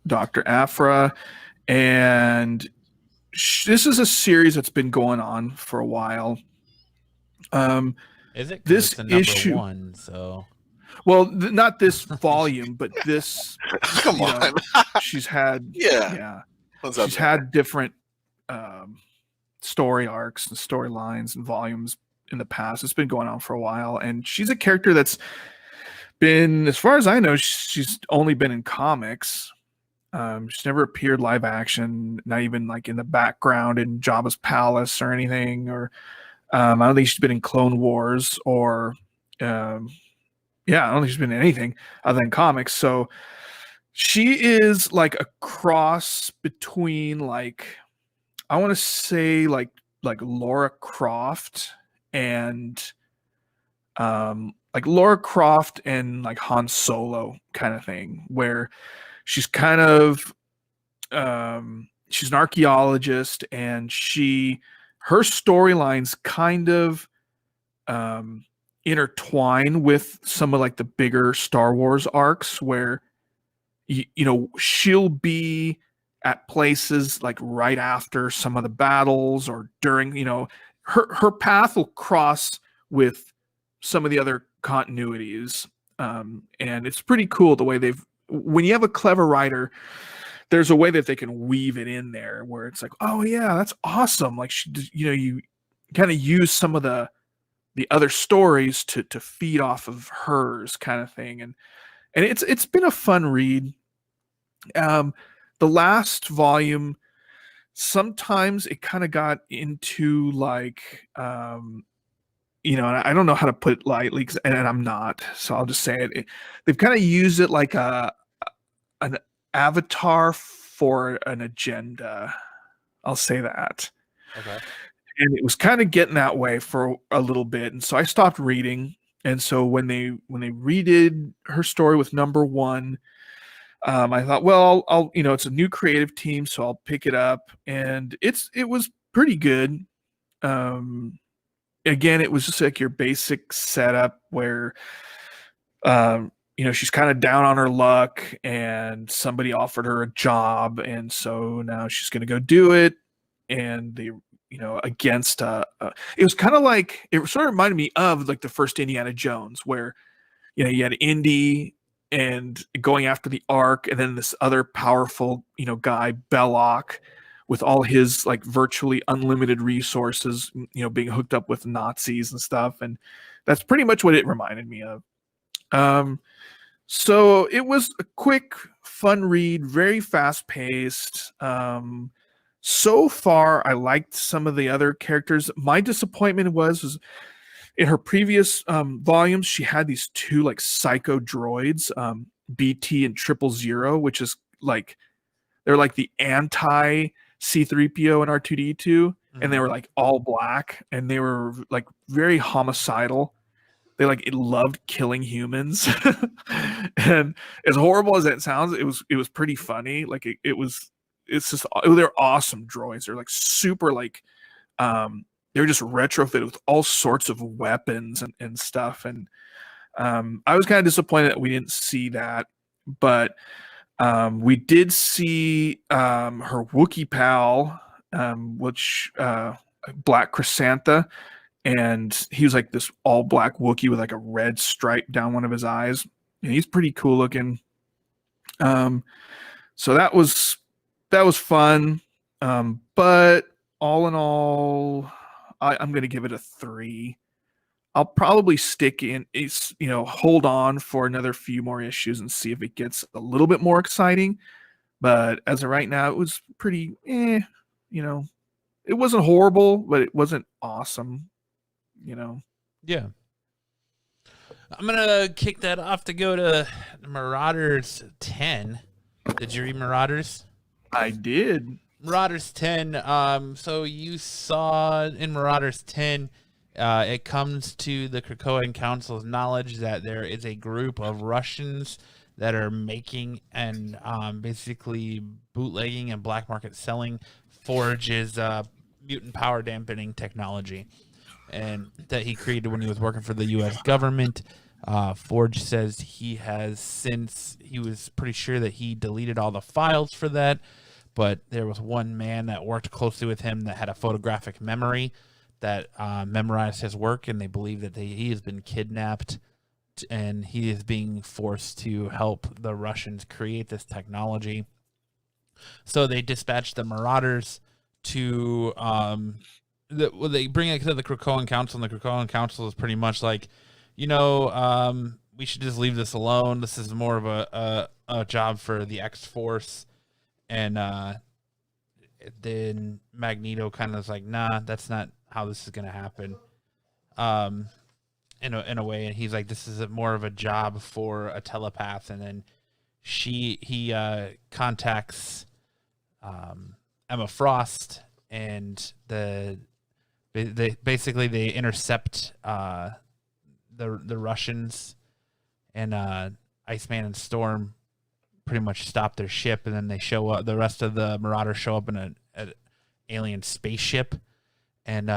Doctor Aphra, and this is a series that's been going on for a while. Is it? 'Cause This it's the number issue, one, so well, not this volume, but this. Come you know, on. she's had, Yeah. What's up she's there? had different story arcs and storylines and volumes in the past. It's been going on for a while, and she's a character that's been, as far as I know, she's only been in comics. She's never appeared live action, not even like in the background in Jabba's palace or anything. Or I don't think she's been in Clone Wars or yeah, I don't think she's been in anything other than comics. So she is like a cross between, like, I want to say like Laura Croft and like Laura Croft and like Han Solo kind of thing, where she's kind of she's an archaeologist, and her storylines kind of intertwine with some of like the bigger Star Wars arcs, where you know, she'll be at places like right after some of the battles or during, you know, her path will cross with some of the other continuities. And it's pretty cool the way when you have a clever writer, there's a way that they can weave it in there where it's like, oh yeah, that's awesome. Like, you know, you kind of use some of the other stories to feed off of hers kind of thing. And it's been a fun read. The last volume, sometimes it kind of got into like, you know, and I don't know how to put it lightly, and I'm not, so I'll just say it. They've kind of used it like an avatar for an agenda. I'll say that. okay. And it was kind of getting that way for a little bit, and so I stopped reading. And so when they redid her story with number one, I thought, well, I'll you know, it's a new creative team, so I'll pick it up, and it was pretty good. Again, it was just like your basic setup where, you know, she's kind of down on her luck, and somebody offered her a job, and so now she's going to go do it, and they, you know, against it was kind of like, it sort of reminded me of like the first Indiana Jones, where, you know, you had Indy and going after the Ark, and then this other powerful, you know, guy, Belloc, with all his like virtually unlimited resources, you know, being hooked up with Nazis and stuff. And that's pretty much what it reminded me of. So it was a quick, fun read, very fast paced. So far, I liked some of the other characters. My disappointment was in her previous volumes, she had these two like psycho droids, BT and 000, which is like, they're like the anti C3PO and R2D2, and they were like all black, and they were like very homicidal. They like loved killing humans. And as horrible as that sounds, it was pretty funny. Like it's just, they're awesome droids. They're like super like they're just retrofitted with all sorts of weapons and stuff. And I was kind of disappointed that we didn't see that, but we did see her Wookiee pal, which Black Chrysanthemum, and he was like this all black Wookiee with like a red stripe down one of his eyes, and he's pretty cool looking. So that was fun. But all in all, I'm gonna give it a 3. I'll probably stick in, it's, you know, hold on for another few more issues and see if it gets a little bit more exciting. But as of right now, it was pretty, you know, it wasn't horrible, but it wasn't awesome, you know. Yeah. I'm going to kick that off to go to Marauders 10. Did you read Marauders? I did. Marauders 10. So you saw in Marauders 10, it comes to the Krakoan Council's knowledge that there is a group of Russians that are making and basically bootlegging and black market selling Forge's mutant power dampening technology, and that he created when he was working for the U.S. government. Forge says he was pretty sure that he deleted all the files for that, but there was one man that worked closely with him that had a photographic memory that memorized his work, and they believe that he has been kidnapped and he is being forced to help the Russians create this technology. So they dispatched the Marauders to they bring it to the Krakoan Council, and the Krakoan Council is pretty much like, we should just leave this alone. This is more of a job for the X-Force. And then Magneto kind of is like, nah, that's not how this is going to happen. In a way, and he's like, this is more of a job for a telepath. And then he contacts Emma Frost, and they intercept the Russians, and Iceman and Storm pretty much stop their ship, and then they show up. The rest of the Marauders show up in an alien spaceship, and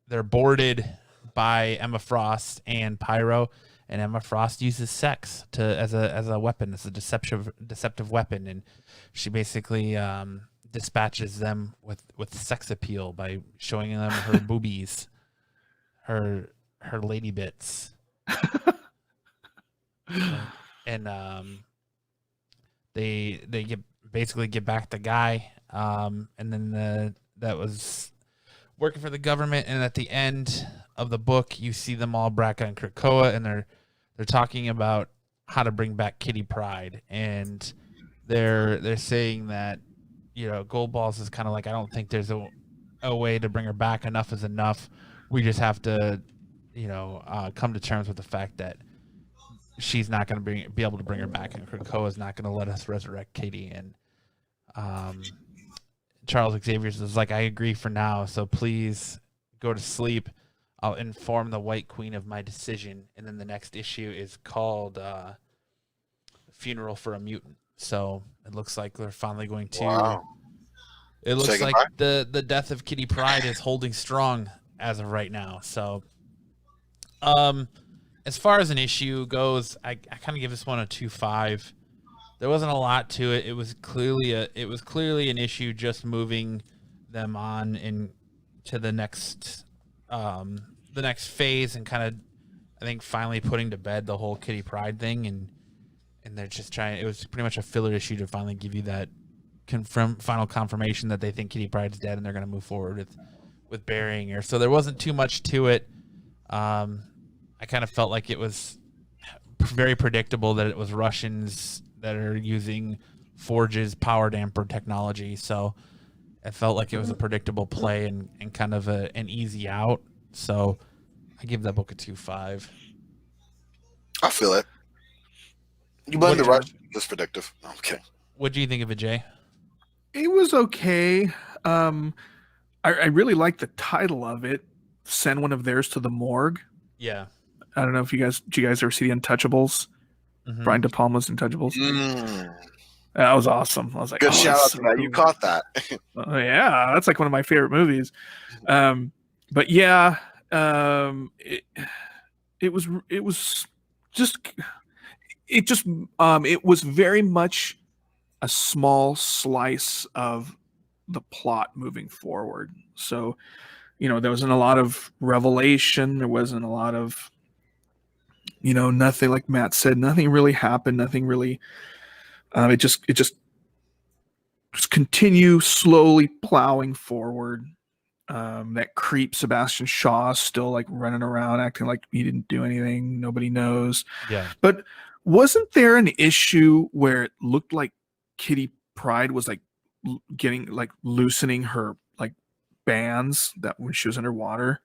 they're boarded by Emma Frost and Pyro, and Emma Frost uses sex as a weapon, as a deceptive weapon, and she basically dispatches them with sex appeal by showing them her boobies, her lady bits, and they get back the guy, and then that was working for the government. And at the end of the book, you see them all, Braca and Krakoa, and they're talking about how to bring back Kitty Pryde, and they're saying that, Goldballs is kind of like, I don't think there's a way to bring her back. Enough is enough. We just have to, come to terms with the fact that she's not going to be able to bring her back, and Krakoa is not going to let us resurrect Kitty. And Charles Xavier is like, I agree for now, so please go to sleep. I'll inform the White Queen of my decision. And then the next issue is called Funeral for a Mutant. So it looks like they're finally going to. Wow. It looks like the death of Kitty Pryde is holding strong as of right now. So, as far as an issue goes, I kind of give this one a 2.5. There wasn't a lot to it. It was clearly an issue just moving them on into the next phase, and kind of, I think, finally putting to bed the whole Kitty Pryde thing, and they're just trying. It was pretty much a filler issue to finally give you that final confirmation that they think Kitty Pryde's dead, and they're going to move forward with burying her. So there wasn't too much to it. I kind of felt like it was very predictable that it was Russians that are using Forge's power damper technology. So it felt like it was a predictable play and kind of an easy out. So I give that book a 2.5. I feel it. You blame the Russians. That's predictive. No, I'm kidding. What do you think of it, Jay? It was okay. I really like the title of it. Send one of theirs to the morgue. Yeah. I don't know if you guys ever see the Untouchables? Mm-hmm. Brian De Palma's Untouchables. That was awesome. I was like, good shout out to that. You caught that. Yeah, that's like one of my favorite movies. But yeah, it was very much a small slice of the plot moving forward. So, there wasn't a lot of revelation. There wasn't a lot of, nothing, like Matt said, nothing really happened. Nothing really, it just continue slowly plowing forward. That creep Sebastian Shaw is still like running around acting like he didn't do anything. Nobody knows. Yeah. But wasn't there an issue where it looked like Kitty Pryde was like getting like loosening her like bands that when she was underwater?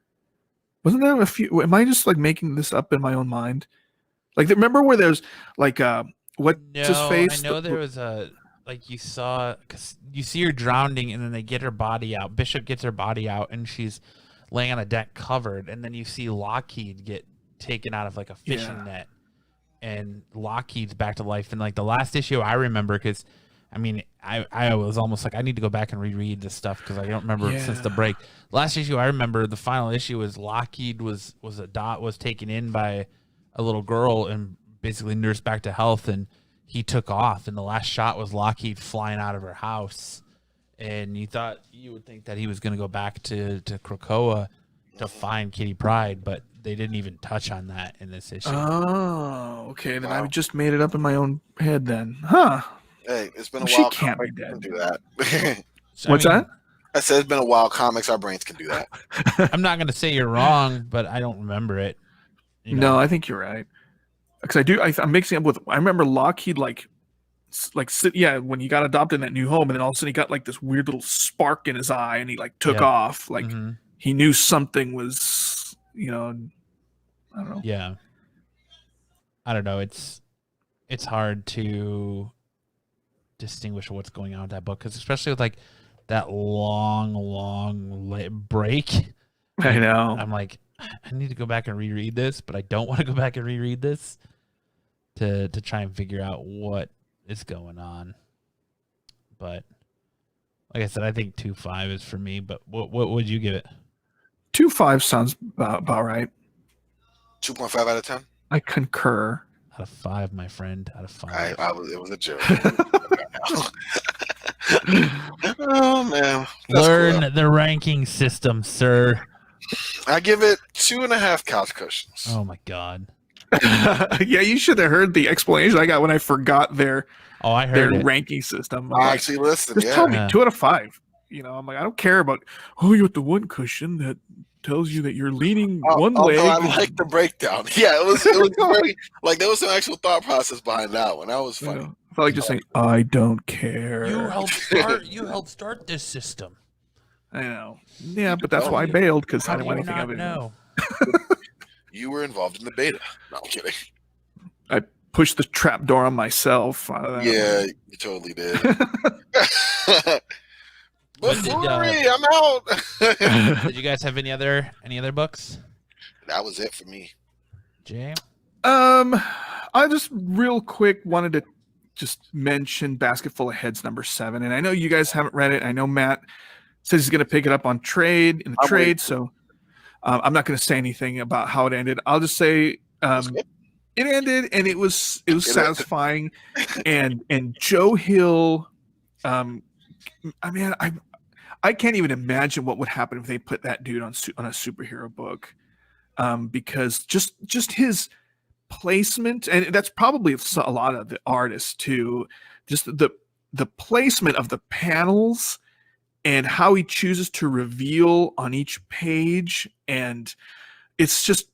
Wasn't there a few? Am I just like making this up in my own mind? Like, remember where there's like what's his face? I know there was a, like, you saw, because you see her drowning, and then they get her body out. Bishop gets her body out, and she's laying on a deck covered, and then you see Lockheed get taken out of like a fishing net, and Lockheed's back to life. And like the last issue I remember, because I mean, I was almost like, I need to go back and reread this stuff because I don't remember since the break. Last issue I remember, the final issue was Lockheed was taken in by a little girl and basically nursed back to health, and he took off, and the last shot was Lockheed flying out of her house, and you would think that he was going to go back to Krakoa to find Kitty Pryde, but they didn't even touch on that in this issue. Oh, okay. Then Wow. I just made it up in my own head then. Huh. Hey, it's been a She while. can't be Comics dead. can do that. So, What's that? I said it's been a while. Comics, our brains can do that. I'm not going to say you're wrong, but I don't remember it. You know? No, I think you're right. Because I'm mixing up with. I remember Lockheed when he got adopted in that new home, and then all of a sudden he got like this weird little spark in his eye, and he like took Yeah. off. Like Mhm. he knew something was, I don't know. Yeah. I don't know. It's hard to distinguish what's going on with that book, because especially with like that long break. I know. I'm like, I need to go back and reread this, but I don't want to go back and reread this to try and figure out what is going on. But like I said, I think 2.5 is for me. But what would you give it? 2.5 sounds about right. 2.5 out of 10. I concur. Out of 5, my friend. Out of 5. It was a joke. Oh man, that's Learn cool. the ranking system, sir. I give it 2.5 couch cushions. Oh my god. Yeah, you should have heard the explanation I got when I forgot their Oh, I heard it. ranking system. I actually listened. Just tell me Yeah. 2 out of 5. I'm like, I don't care about. Oh, you got the one cushion that tells you that you're leaning one leg. I like the breakdown. Yeah, it was very, like there was some actual thought process behind that one. That was funny. I felt like just saying, I don't care. You helped start this system. I know. Yeah, but that's why I bailed, because I How didn't do want you anything not of it. know? You were involved in the beta. No, I'm kidding. I pushed the trap door on myself. Yeah, you totally did. But When did, Fury, I'm out. Did you guys have any other books? That was it for me. Jay? I just real quick wanted to just mention Basketful of Heads number 7, and I know you guys haven't read it. I know Matt says he's going to pick it up on trade. So I'm not going to say anything about how it ended. I'll just say it ended, and it was satisfying, and Joe Hill. I can't even imagine what would happen if they put that dude on a superhero book, because just his placement, and that's probably a lot of the artists too, just the placement of the panels and how he chooses to reveal on each page, and it's just,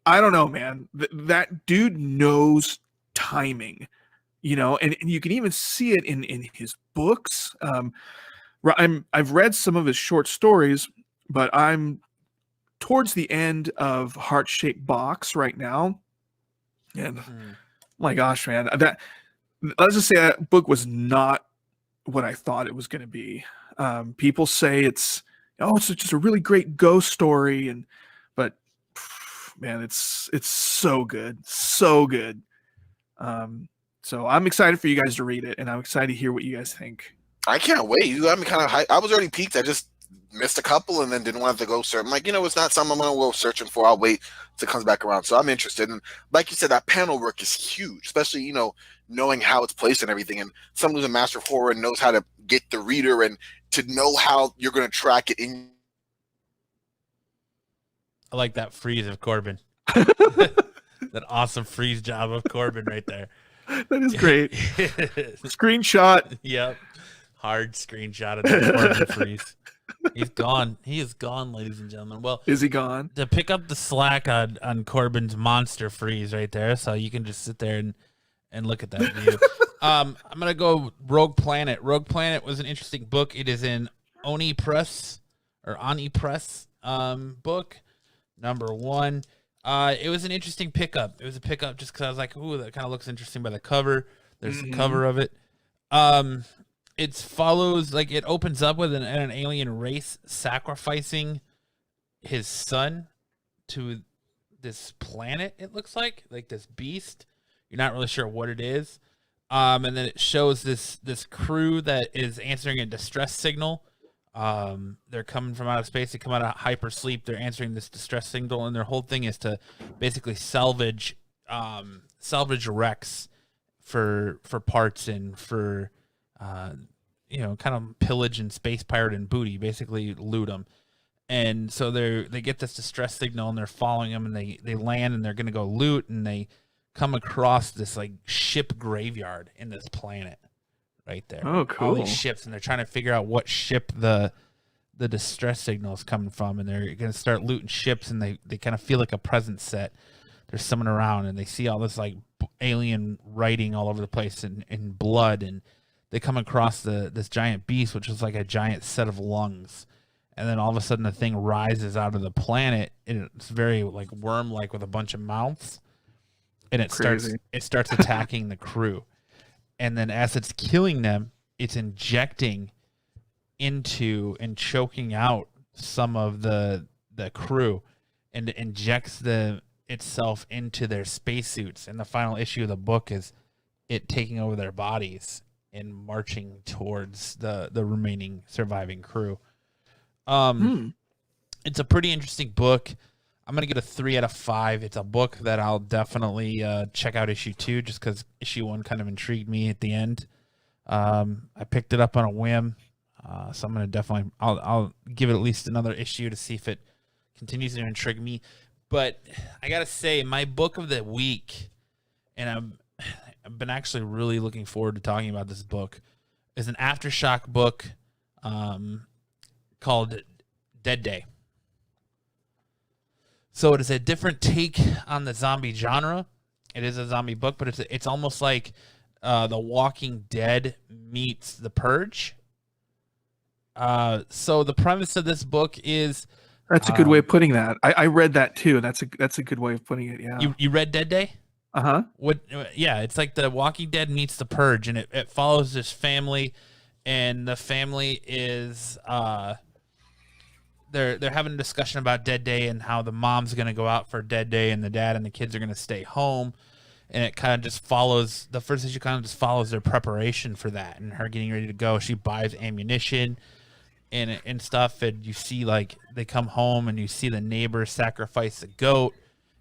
I don't know, man. That dude knows timing, and you can even see it in his books. I've read some of his short stories, but I'm towards the end of Heart-Shaped Box right now, and my gosh, man, let's just say that book was not what I thought it was going to be. People say it's just a really great ghost story, but man, it's so good, so good. So I'm excited for you guys to read it, and I'm excited to hear what you guys think. I can't wait. You got me kind of hyped. I was already peaked. I just missed a couple and then didn't want to go search. I'm like, it's not something I'm going to go searching for. I'll wait till it comes back around. So I'm interested. And like you said, that panel work is huge, especially, knowing how it's placed and everything. And someone who's a master of horror and knows how to get the reader and to know how you're going to track it in. I like that freeze of Corbin. That awesome freeze job of Corbin right there. That is great. Screenshot. Yep. Hard screenshot of that Corbin freeze. He's gone. He is gone, ladies and gentlemen. Well, is he gone? To pick up the slack on Corbin's monster freeze right there, so you can just sit there and look at that view. I'm gonna go Rogue Planet. Rogue Planet was an interesting book. It is an Oni Press book number 1. It was an interesting pickup. It was a pickup just because I was like, ooh, that kind of looks interesting by the cover. There's the cover of it. It follows, it opens up with an alien race sacrificing his son to this planet, it looks like this beast. You're not really sure what it is. And then it shows this crew that is answering a distress signal They're coming from outer space. They come out of hypersleep. They're answering this distress signal, and their whole thing is to basically salvage wrecks for parts and for kind of pillage and space pirate and booty, basically loot them. And so they get this distress signal, and they're following them, and they land, and they're going to go loot, and they come across this like ship graveyard in this planet right there. Oh, cool. All these ships, and they're trying to figure out what ship the distress signal is coming from, and they're going to start looting ships, and they kind of feel like a present set. There's someone around, and they see all this like alien writing all over the place in blood, and they come across this giant beast, which is like a giant set of lungs. And then all of a sudden the thing rises out of the planet, and it's very like worm-like with a bunch of mouths, and it starts attacking the crew. And then as it's killing them, it's injecting into and choking out some of the crew, and it injects itself into their spacesuits. And the final issue of the book is it taking over their bodies and marching towards the remaining surviving crew. It's a pretty interesting book. I'm gonna get a 3 out of 5. It's a book that I'll definitely check out issue 2, just because issue 1 kind of intrigued me at the end. I picked it up on a whim, so I'm gonna definitely I'll give it at least another issue to see if it continues to intrigue me. But I gotta say, my book of the week, and I've been actually really looking forward to talking about this book, is an Aftershock book called Dead Day. So it is a different take on the zombie genre. It is a zombie book, but it's almost like The Walking Dead meets The Purge. So the premise of this book is... That's a good way of putting that. I read that too. That's a good way of putting it, yeah. You read Dead Day? Uh-huh. Yeah, it's like The Walking Dead meets The Purge, and it follows this family, and the family is... They're having a discussion about Dead Day and how the mom's going to go out for Dead Day and the dad and the kids are going to stay home. And it kind of just follows, the first issue kind of just follows their preparation for that and her getting ready to go. She buys ammunition and stuff. And you see, like, they come home and you see the neighbor sacrifice a goat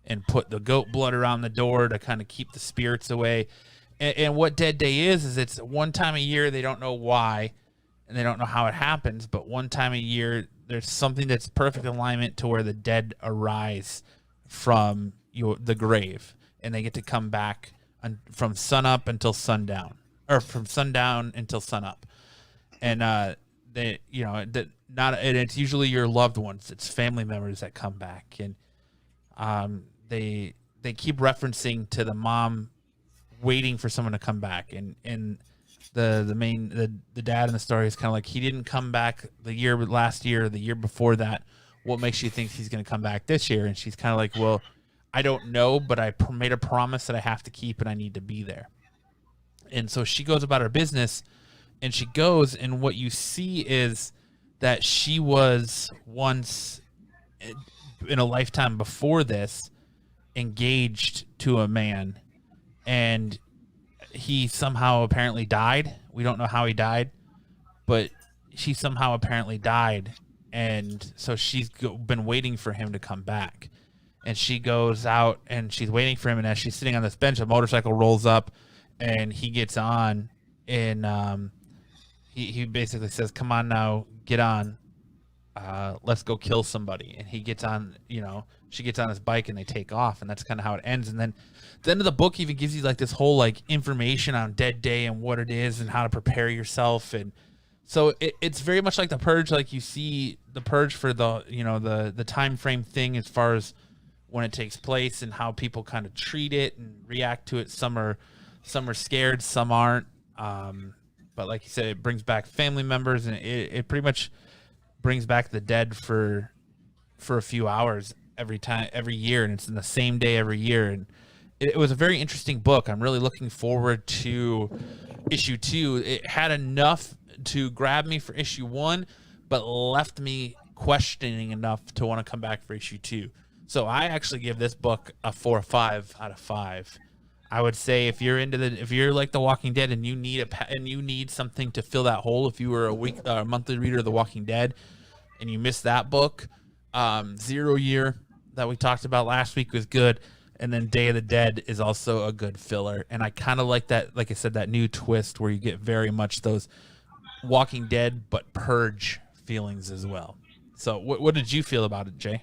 and put the goat blood around the door to kind of keep the spirits away. And what Dead Day is it's one time a year. They don't know why and they don't know how it happens, but one time a year, there's something that's perfect alignment to where the dead arise from the grave, and they get to come back from sunup until sundown, or from sundown until sunup, and and it's usually your loved ones, it's family members that come back, and they keep referencing to the mom waiting for someone to come back, and the dad in the story is kind of like, he didn't come back last year, the year before that. What makes you think he's going to come back this year? And she's kind of like, well, I don't know, but I made a promise that I have to keep, and I need to be there. And so she goes about her business, and she goes, and what you see is that she was once, in a lifetime before this, engaged to a man, and he somehow apparently died. We don't know how he died, but she somehow apparently died. And so she's been waiting for him to come back. And she goes out and she's waiting for him. And as she's sitting on this bench, a motorcycle rolls up and he gets on. And he basically says, come on now, get on. Let's go kill somebody. And he gets on, she gets on his bike and they take off. And that's kind of how it ends. And then the end of the book even gives you like this whole like information on Dead Day and what it is and how to prepare yourself. And so it's very much like The Purge. Like you see The Purge for the time frame thing as far as when it takes place and how people kind of treat it and react to it. Some are scared, some aren't. But like you said, it brings back family members, and it pretty much brings back the dead for a few hours every year, and it's in the same day every year. And it was a very interesting book. I'm really looking forward to issue 2. It had enough to grab me for issue 1, but left me questioning enough to want to come back for issue 2. So I actually give this book a 4 or 5 out of 5. I would say if you're like The Walking Dead and you need something to fill that hole, if you were a monthly reader of The Walking Dead and you missed that book, 0 Year that we talked about last week was good, and then Day of the Dead is also a good filler. And I kind of like that, like I said, that new twist where you get very much those Walking Dead but Purge feelings as well. So what did you feel about it, Jay?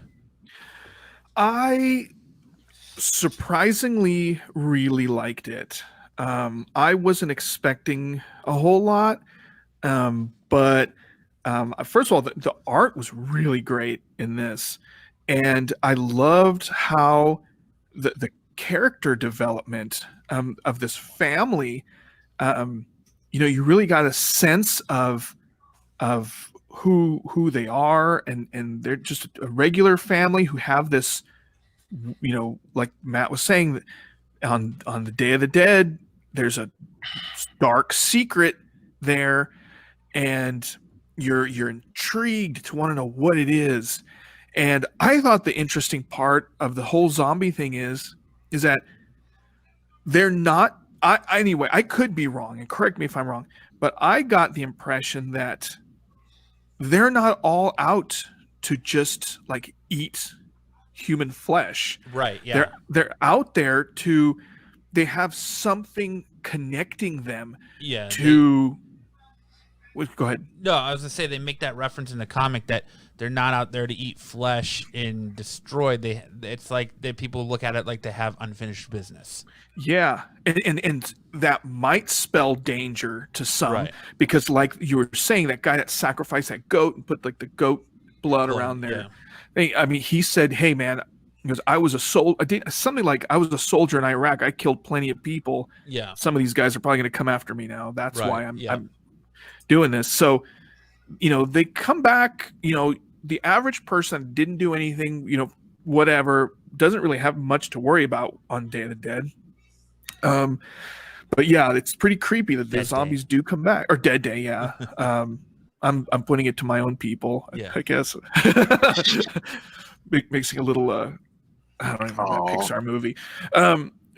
I surprisingly really liked it. I wasn't expecting a whole lot, but first of all, the art was really great in this, and I loved how the character development of this family. You really got a sense of who they are, and they're just a regular family who have this, like Matt was saying, on the Day of the Dead, there's a dark secret there, and you're intrigued to want to know what it is. And I thought the interesting part of the whole zombie thing is that they're not. Anyway, I could be wrong, and correct me if I'm wrong, but I got the impression that they're not all out to just like eat human flesh. Right. Yeah. They're out there to, they have something connecting them. Yeah. To go ahead. No, I was gonna say they make that reference in the comic that they're not out there to eat flesh and destroy. It's like people look at it like they have unfinished business. Yeah, and that might spell danger to some, right, because like you were saying, that guy that sacrificed that goat and put like the goat blood around there. Yeah. I mean, he said, "Hey, man," because I was a something like I was a soldier in Iraq. I killed plenty of people. Yeah, some of these guys are probably going to come after me now. That's right. why I'm doing this. So, they come back. The average person didn't do anything. Whatever, doesn't really have much to worry about on Day of the Dead. But yeah, it's pretty creepy that the zombies do come back, or Dead Day. Yeah. I'm putting it to my own people. Yeah. I guess. Mixing a little, I don't know, that Pixar movie.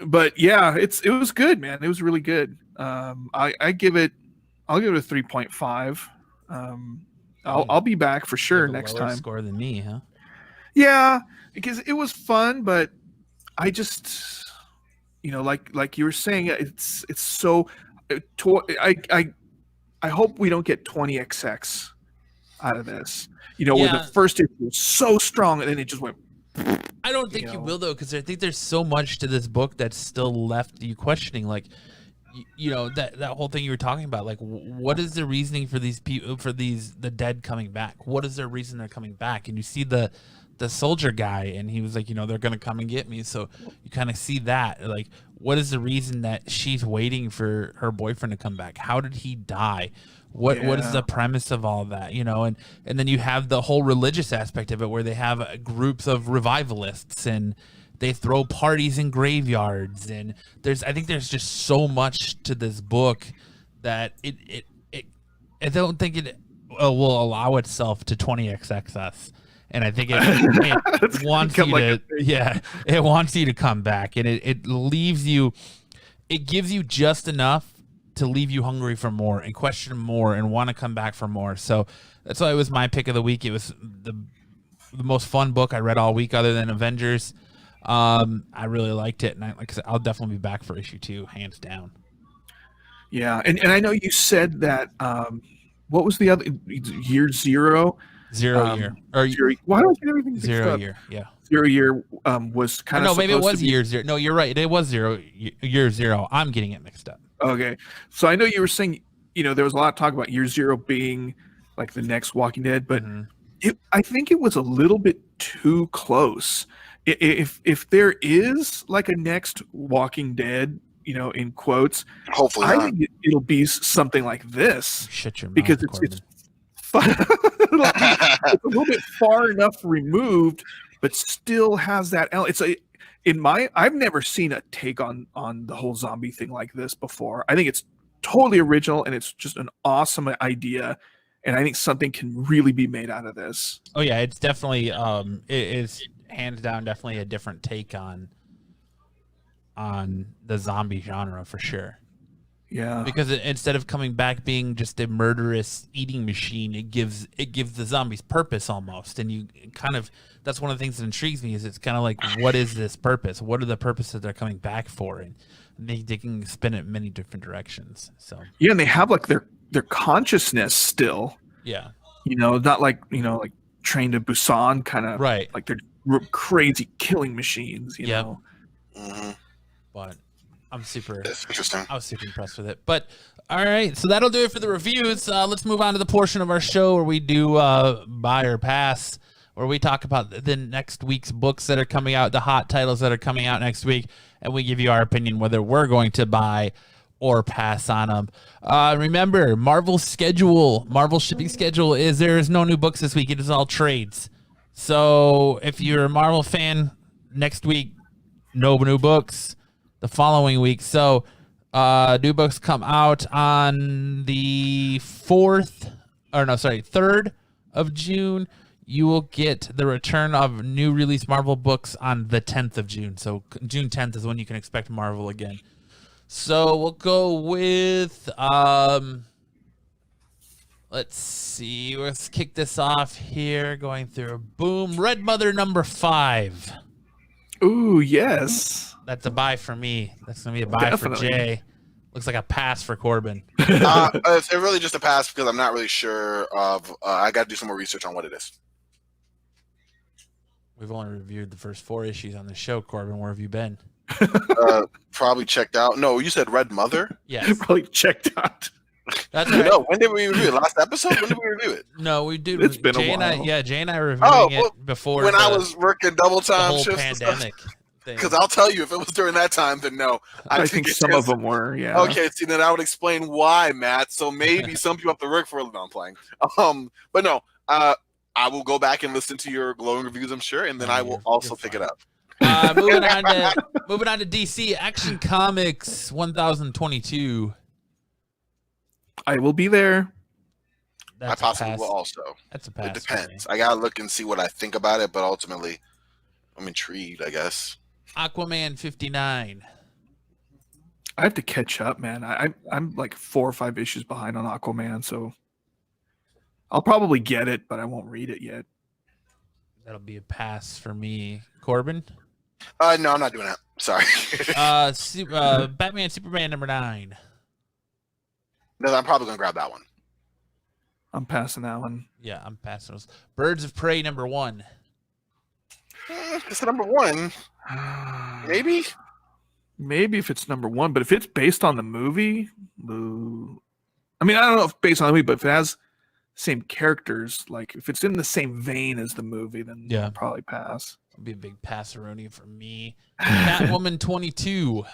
But yeah, it was good, man. It was really good. I'll give it a 3.5. I'll be back for sure next time. Score than me, huh? Yeah, because it was fun, but I just, like you were saying, it's so. I hope we don't get 20XX out of this. Where the first issue was so strong and then it just went. I don't think you will, though, because I think there's so much to this book that's still left you questioning, like. That whole thing you were talking about, like, what is the reasoning for these people, the dead coming back? What is their reason they're coming back? And you see the soldier guy, and he was like, they're gonna come and get me. So you kind of see that, like, what is the reason that she's waiting for her boyfriend to come back? How did he die? What is the premise of all that? And then you have the whole religious aspect of it, where they have groups of revivalists and they throw parties in graveyards, and I think there's just so much to this book that I don't think it will allow itself to 20XXS. And I think it wants you it wants you to come back, and it leaves you, it gives you just enough to leave you hungry for more and question more and want to come back for more. So that's why it was my pick of the week. It was the most fun book I read all week, other than Avengers. I really liked it, and like I said, I'll definitely be back for issue 2, hands down. Yeah, and I know you said that. What was the other year? 0 year, or zero, why don't you have everything 0 year? Yeah, 0 year was kind of. No, maybe it was year 0. No, you're right. It was year 0. I'm getting it mixed up. Okay, so I know you were saying, there was a lot of talk about year 0 being like the next Walking Dead, but I think it was a little bit too close. If there is like a next Walking Dead, in quotes, hopefully I think it'll be something like this. Shut your mouth, because it's fun. It's a little bit far enough removed, but still has that element. I've never seen a take on the whole zombie thing like this before. I think it's totally original, and it's just an awesome idea. And I think something can really be made out of this. Oh yeah, it's definitely it is hands down definitely a different take on on the zombie genre for sure. Yeah. Because instead of coming back being just a murderous eating machine, it gives the zombies purpose almost. And you kind of, that's one of the things that intrigues me, is it's kind of like, what is this purpose? What are the purposes they're coming back for? And they can spin it many different directions. So yeah, and they have like their consciousness still. yeah, Not like like Train to Busan kind of, right? Like they're crazy killing machines. You know. Mm-hmm. But I'm super. That's interesting. I was super impressed with it. But all right, so that'll do it for the reviews. Let's move on to the portion of our show where we do buy or pass, where we talk about the next week's books that are coming out, the hot titles that are coming out next week, and we give you our opinion whether we're going to buy or pass on them. Remember, Marvel's shipping schedule is there is no new books this week. It is all trades. So if you're a Marvel fan, next week, no new books. The following week. So new books come out on the 3rd of June. You will get the return of new release Marvel books on the 10th of June. So June 10th is when you can expect Marvel again. So we'll go with, let's see. Let's kick this off here. Going through. Boom. Red Mother number 5. Ooh, yes. That's a buy for me. That's going to be a buy Definitely. for Jay. Looks like a pass for Corbin. It's really just a pass because I'm not really sure of. I got to do some more research on what it is. We've only reviewed the first 4 issues on the show, Corbin. Where have you been? Probably checked out. No, you said Red Mother? Yes. Probably checked out. That's right. No, when did we review it? Last episode? When did we review it? No, we did. It's been a Jay and I, while. yeah, Jay and I were reviewing it before when I was working double the time whole shifts. pandemic thing. Because I'll tell you, if it was during that time, then no. I think it's some of just- them were. Yeah. Okay, see, then I would explain why, Matt. So maybe some people have to work for a no, I'm playing. But no, I will go back and listen to your glowing reviews, I'm sure, and then I will also pick it up. moving on to DC Action Comics 1022. I will be there. That's I possibly a pass. will also. That's a pass. It for me. depends. I gotta look and see what I think about it, but ultimately, I'm intrigued, I guess. Aquaman 59. I have to catch up, man. I'm like 4 or 5 issues behind on Aquaman, so I'll probably get it, but I won't read it yet. That'll be a pass for me. Corbin. No, I'm not doing that. Sorry. Batman Superman number 9. No, I'm probably gonna grab that one. I'm passing that one. Yeah, I'm passing those. Birds of Prey number 1. It's number 1. Maybe. Maybe if it's number 1, but if it's based on the movie, boo. I mean, I don't know if based on the movie, but if it has same characters, like if it's in the same vein as the movie, then Yeah. I'll probably pass. It'll be a big passaroni for me. Catwoman 22.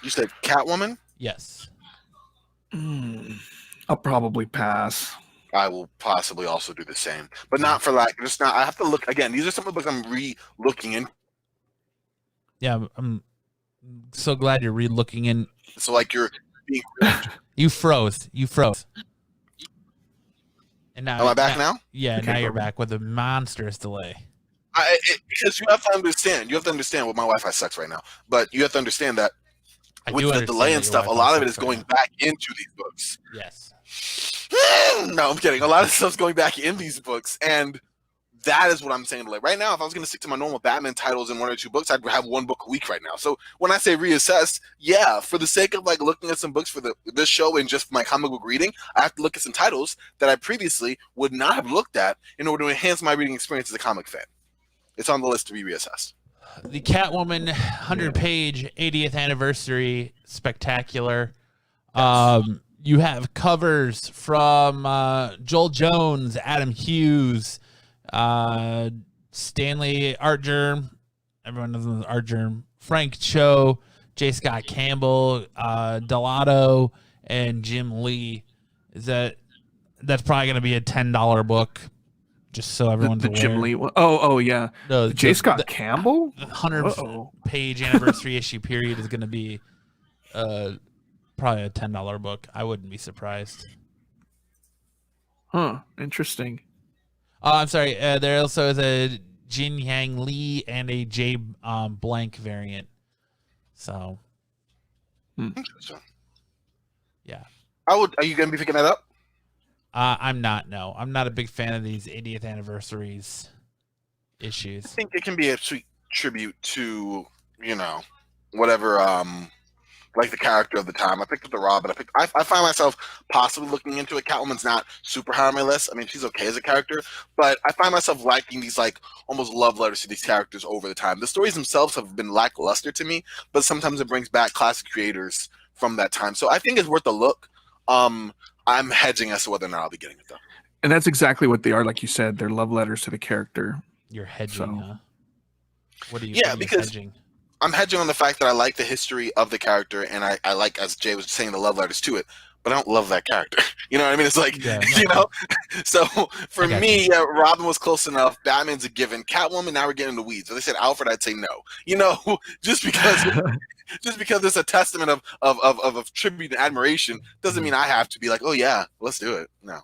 You said Catwoman? Yes. I'll probably pass. I will possibly also do the same, but not for like just not. I have to look again. These are some of the books I'm re-looking in. Yeah, I'm so glad you're re-looking in. So like you're being. You froze. And now Am I back now? Yeah, Okay, now you're Corbin. back with a monstrous delay. Because you have to understand. You have to understand what my Wi-Fi sucks right now. But you have to understand that I with do the understand delay that and your stuff, a Wi-Fi lot of it sucks is right going now. back into these books. Yes. No, I'm kidding. A lot of stuff's going back in these books, and that is what I'm saying. Like right now, if I was going to stick to my normal Batman titles in 1 or 2 books, I'd have 1 book a week right now. So when I say reassess, yeah, for the sake of like looking at some books for this show and just my comic book reading, I have to look at some titles that I previously would not have looked at in order to enhance my reading experience as a comic fan. It's on the list to be reassessed. The Catwoman 100-page 80th anniversary spectacular. You have covers from Joel Jones, Adam Hughes, Stanley Artgerm, everyone knows him as Artgerm, Frank Cho, J. Scott Campbell, Delato, and Jim Lee. That's probably going to be a $10 book, just so everyone's The aware. Jim Lee one. Oh yeah. No, J. Scott Campbell? 100-page anniversary issue period is going to be probably a $10 book. I wouldn't be surprised. Huh. Interesting. I'm sorry. There also is a Jin Yang Lee and a J Blank variant. So, Interesting. yeah. Are you going to be picking that up? I'm not. No, I'm not a big fan of these 80th anniversaries issues. I think it can be a sweet tribute to, whatever, like the character of the time. I picked up the Robin. I find myself possibly looking into it. Catwoman's not super high on my list. I mean, she's okay as a character, but I find myself liking these like almost love letters to these characters over the time. The stories themselves have been lackluster to me, but sometimes it brings back classic creators from that time. So I think it's worth a look. I'm hedging as to whether or not I'll be getting it though. And that's exactly what they are. Like you said, they're love letters to the character. You're hedging, huh? What are you? Yeah, because hedging? I'm hedging on the fact that I like the history of the character, and I like, as Jay was saying, the love letters to it, but I don't love that character. You know what I mean? It's like, So for me, yeah, Robin was close enough. Batman's a given. Catwoman, now we're getting in the weeds. If they said Alfred, I'd say no. Just because it's a testament of tribute and admiration doesn't mean I have to be like, oh yeah, let's do it. No.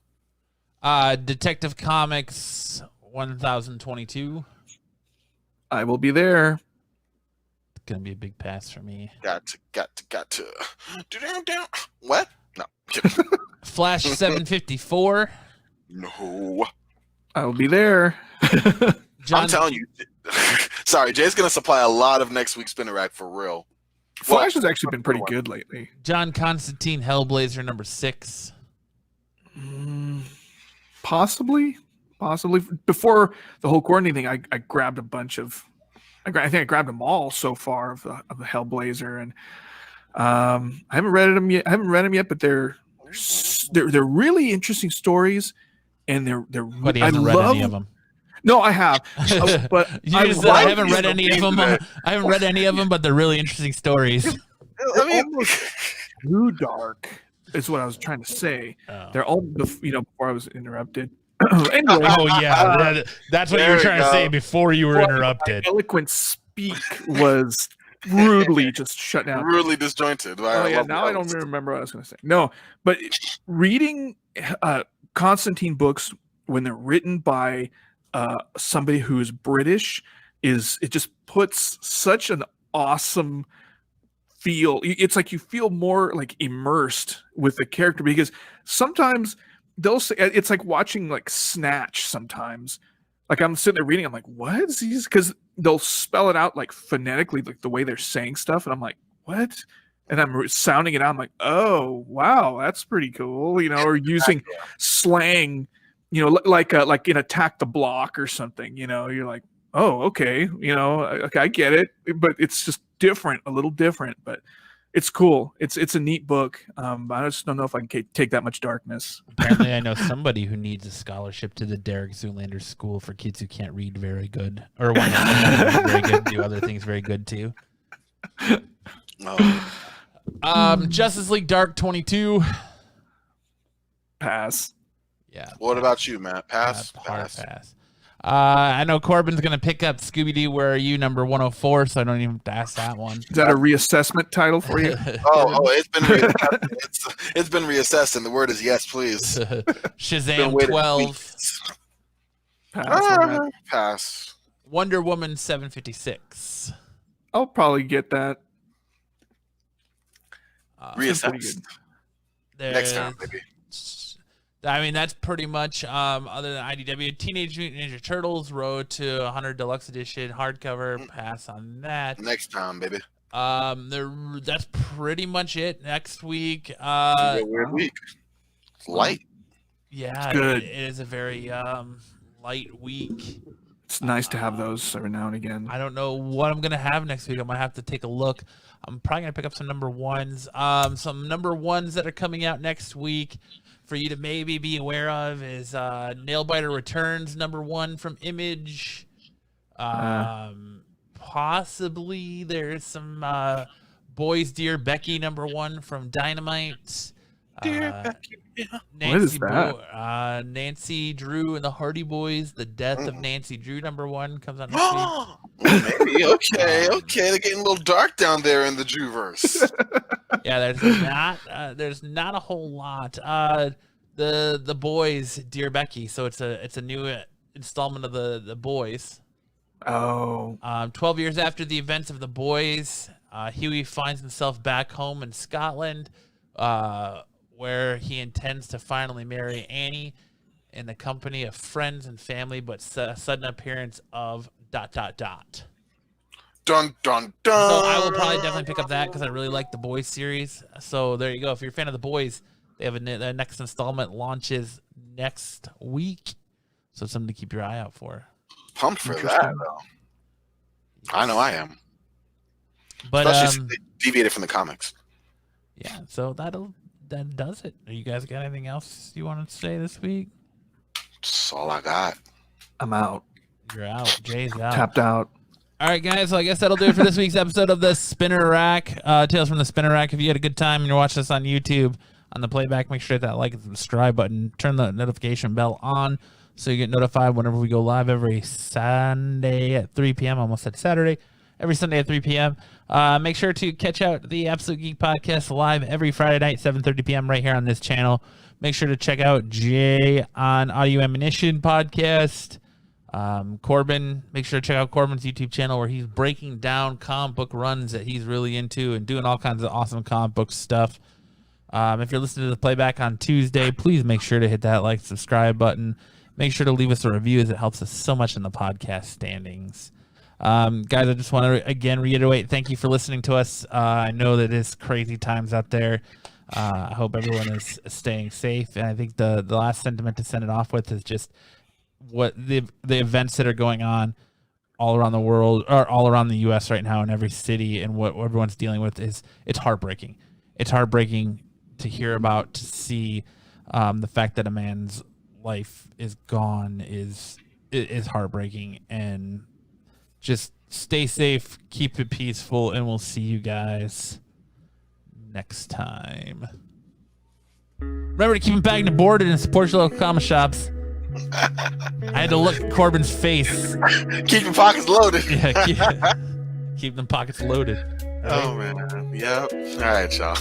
Detective Comics 1022. I will be there. Gonna be a big pass for me. Got to. What? No. Flash 754. No. I will be there. I'm telling you. Sorry, Jay's gonna supply a lot of next week's spinner rack for real. Flash has actually been pretty good lately. John Constantine Hellblazer number 6. Possibly. Before the whole quarantine thing, I grabbed a bunch of. I think I grabbed them all so far of the Hellblazer, and I haven't read them yet. But they're really interesting stories, and they're. But he hasn't read any of them. No, I have, but I haven't read any of them. I haven't read any of them, but they're really interesting stories. Almost too dark is what I was trying to say. Oh. They're all, before I was interrupted. Anyway, that's what you were trying to say before you were interrupted. My eloquent speak was rudely just shut down. Rudely disjointed. Now I don't remember what I was going to say. No, but reading Constantine books when they're written by somebody who is British it just puts such an awesome feel. It's like you feel more like immersed with the character, because sometimes they'll say it's like watching like Snatch sometimes. Like I'm sitting there reading, I'm like, what is these? Because they'll spell it out like phonetically, like the way they're saying stuff, and I'm like, what? And I'm sounding it out. I'm like, oh wow, that's pretty cool, or using slang, like in Attack the Block or something. You're like, oh okay, okay, I get it, but it's just different, a little different, but. It's cool. It's a neat book. I just don't know if I can take that much darkness. Apparently, I know somebody who needs a scholarship to the Derek Zoolander School for kids who can't read very good, or want to read very good, do other things very good too. Justice League Dark 22. Pass. Yeah. What about you, Matt? Pass. Pass. I know Corbin's going to pick up Scooby-Doo, Where Are You, number 104, so I don't even have to ask that one. Is that a reassessment title for you? It's been reassessed. It's been reassessed, and the word is yes, please. Shazam 12. Pass. Wonder Woman 756. I'll probably get that. Reassessed. Next time, maybe. I mean, that's pretty much, other than IDW, Teenage Mutant Ninja Turtles, Road to 100 Deluxe Edition, hardcover, pass on that. Next time, baby. That's pretty much it. Next week. It's a weird week. It's light. Yeah, it's good. It is a very light week. It's nice to have those every now and again. I don't know what I'm going to have next week. I might have to take a look. I'm probably going to pick up some number ones. Some number ones that are coming out next week for you to maybe be aware of is Nailbiter Returns number 1 from Image. Possibly there's some Boys Dear Becky number 1 from Dynamite. Dear Becky. What is that? Nancy Drew and the Hardy Boys, The Death of Nancy Drew number 1 comes out next week. Maybe. Okay. They're getting a little dark down there in the Drewverse. Yeah, there's not a whole lot. The Boys, Dear Becky. So it's a new installment of the Boys. Oh. 12 years after the events of The Boys, Huey finds himself back home in Scotland, where he intends to finally marry Annie in the company of friends and family, but sudden appearance of ... Dun dun dun. So I will probably definitely pick up that because I really like the Boys series. So there you go. If you're a fan of the Boys, they have their next installment launches next week. So it's something to keep your eye out for. Pumped for that, though. I know I am. But especially since they deviated from the comics. Yeah, so that does it. You guys got anything else you want to say this week? That's all I got. I'm out. You're out. Jay's out. Tapped out. All right, guys. So I guess that'll do it for this week's episode of the Spinner Rack. Tales from the Spinner Rack. If you had a good time and you're watching us on YouTube on the playback, make sure to hit that like and subscribe button. Turn the notification bell on so you get notified whenever we go live every Sunday at 3 p.m. Almost said Saturday. Every Sunday at 3 p.m. Make sure to catch out the Absolute Geek Podcast live every Friday night, 7:30 p.m. right here on this channel. Make sure to check out Jay on Audio Ammunition Podcast. Corbin, make sure to check out Corbin's YouTube channel where he's breaking down comic book runs that he's really into and doing all kinds of awesome comic book stuff. If you're listening to the playback on Tuesday, please make sure to hit that like, subscribe button. Make sure to leave us a review as it helps us so much in the podcast standings. Guys, I just want to again reiterate, thank you for listening to us. I know that it's crazy times out there. I hope everyone is staying safe. And I think the last sentiment to send it off with is just what the events that are going on all around the world or all around the U.S. right now in every city and what everyone's dealing with it's heartbreaking. It's heartbreaking to hear about, to see the fact that a man's life is gone is heartbreaking. And just stay safe, keep it peaceful, and we'll see you guys next time. Remember to keep them bagged and boarded and support your local comic shops. I had to look at Corbin's face. Keep your pockets loaded. Yeah, keep them pockets loaded. Oh, man. Yep. All right, y'all.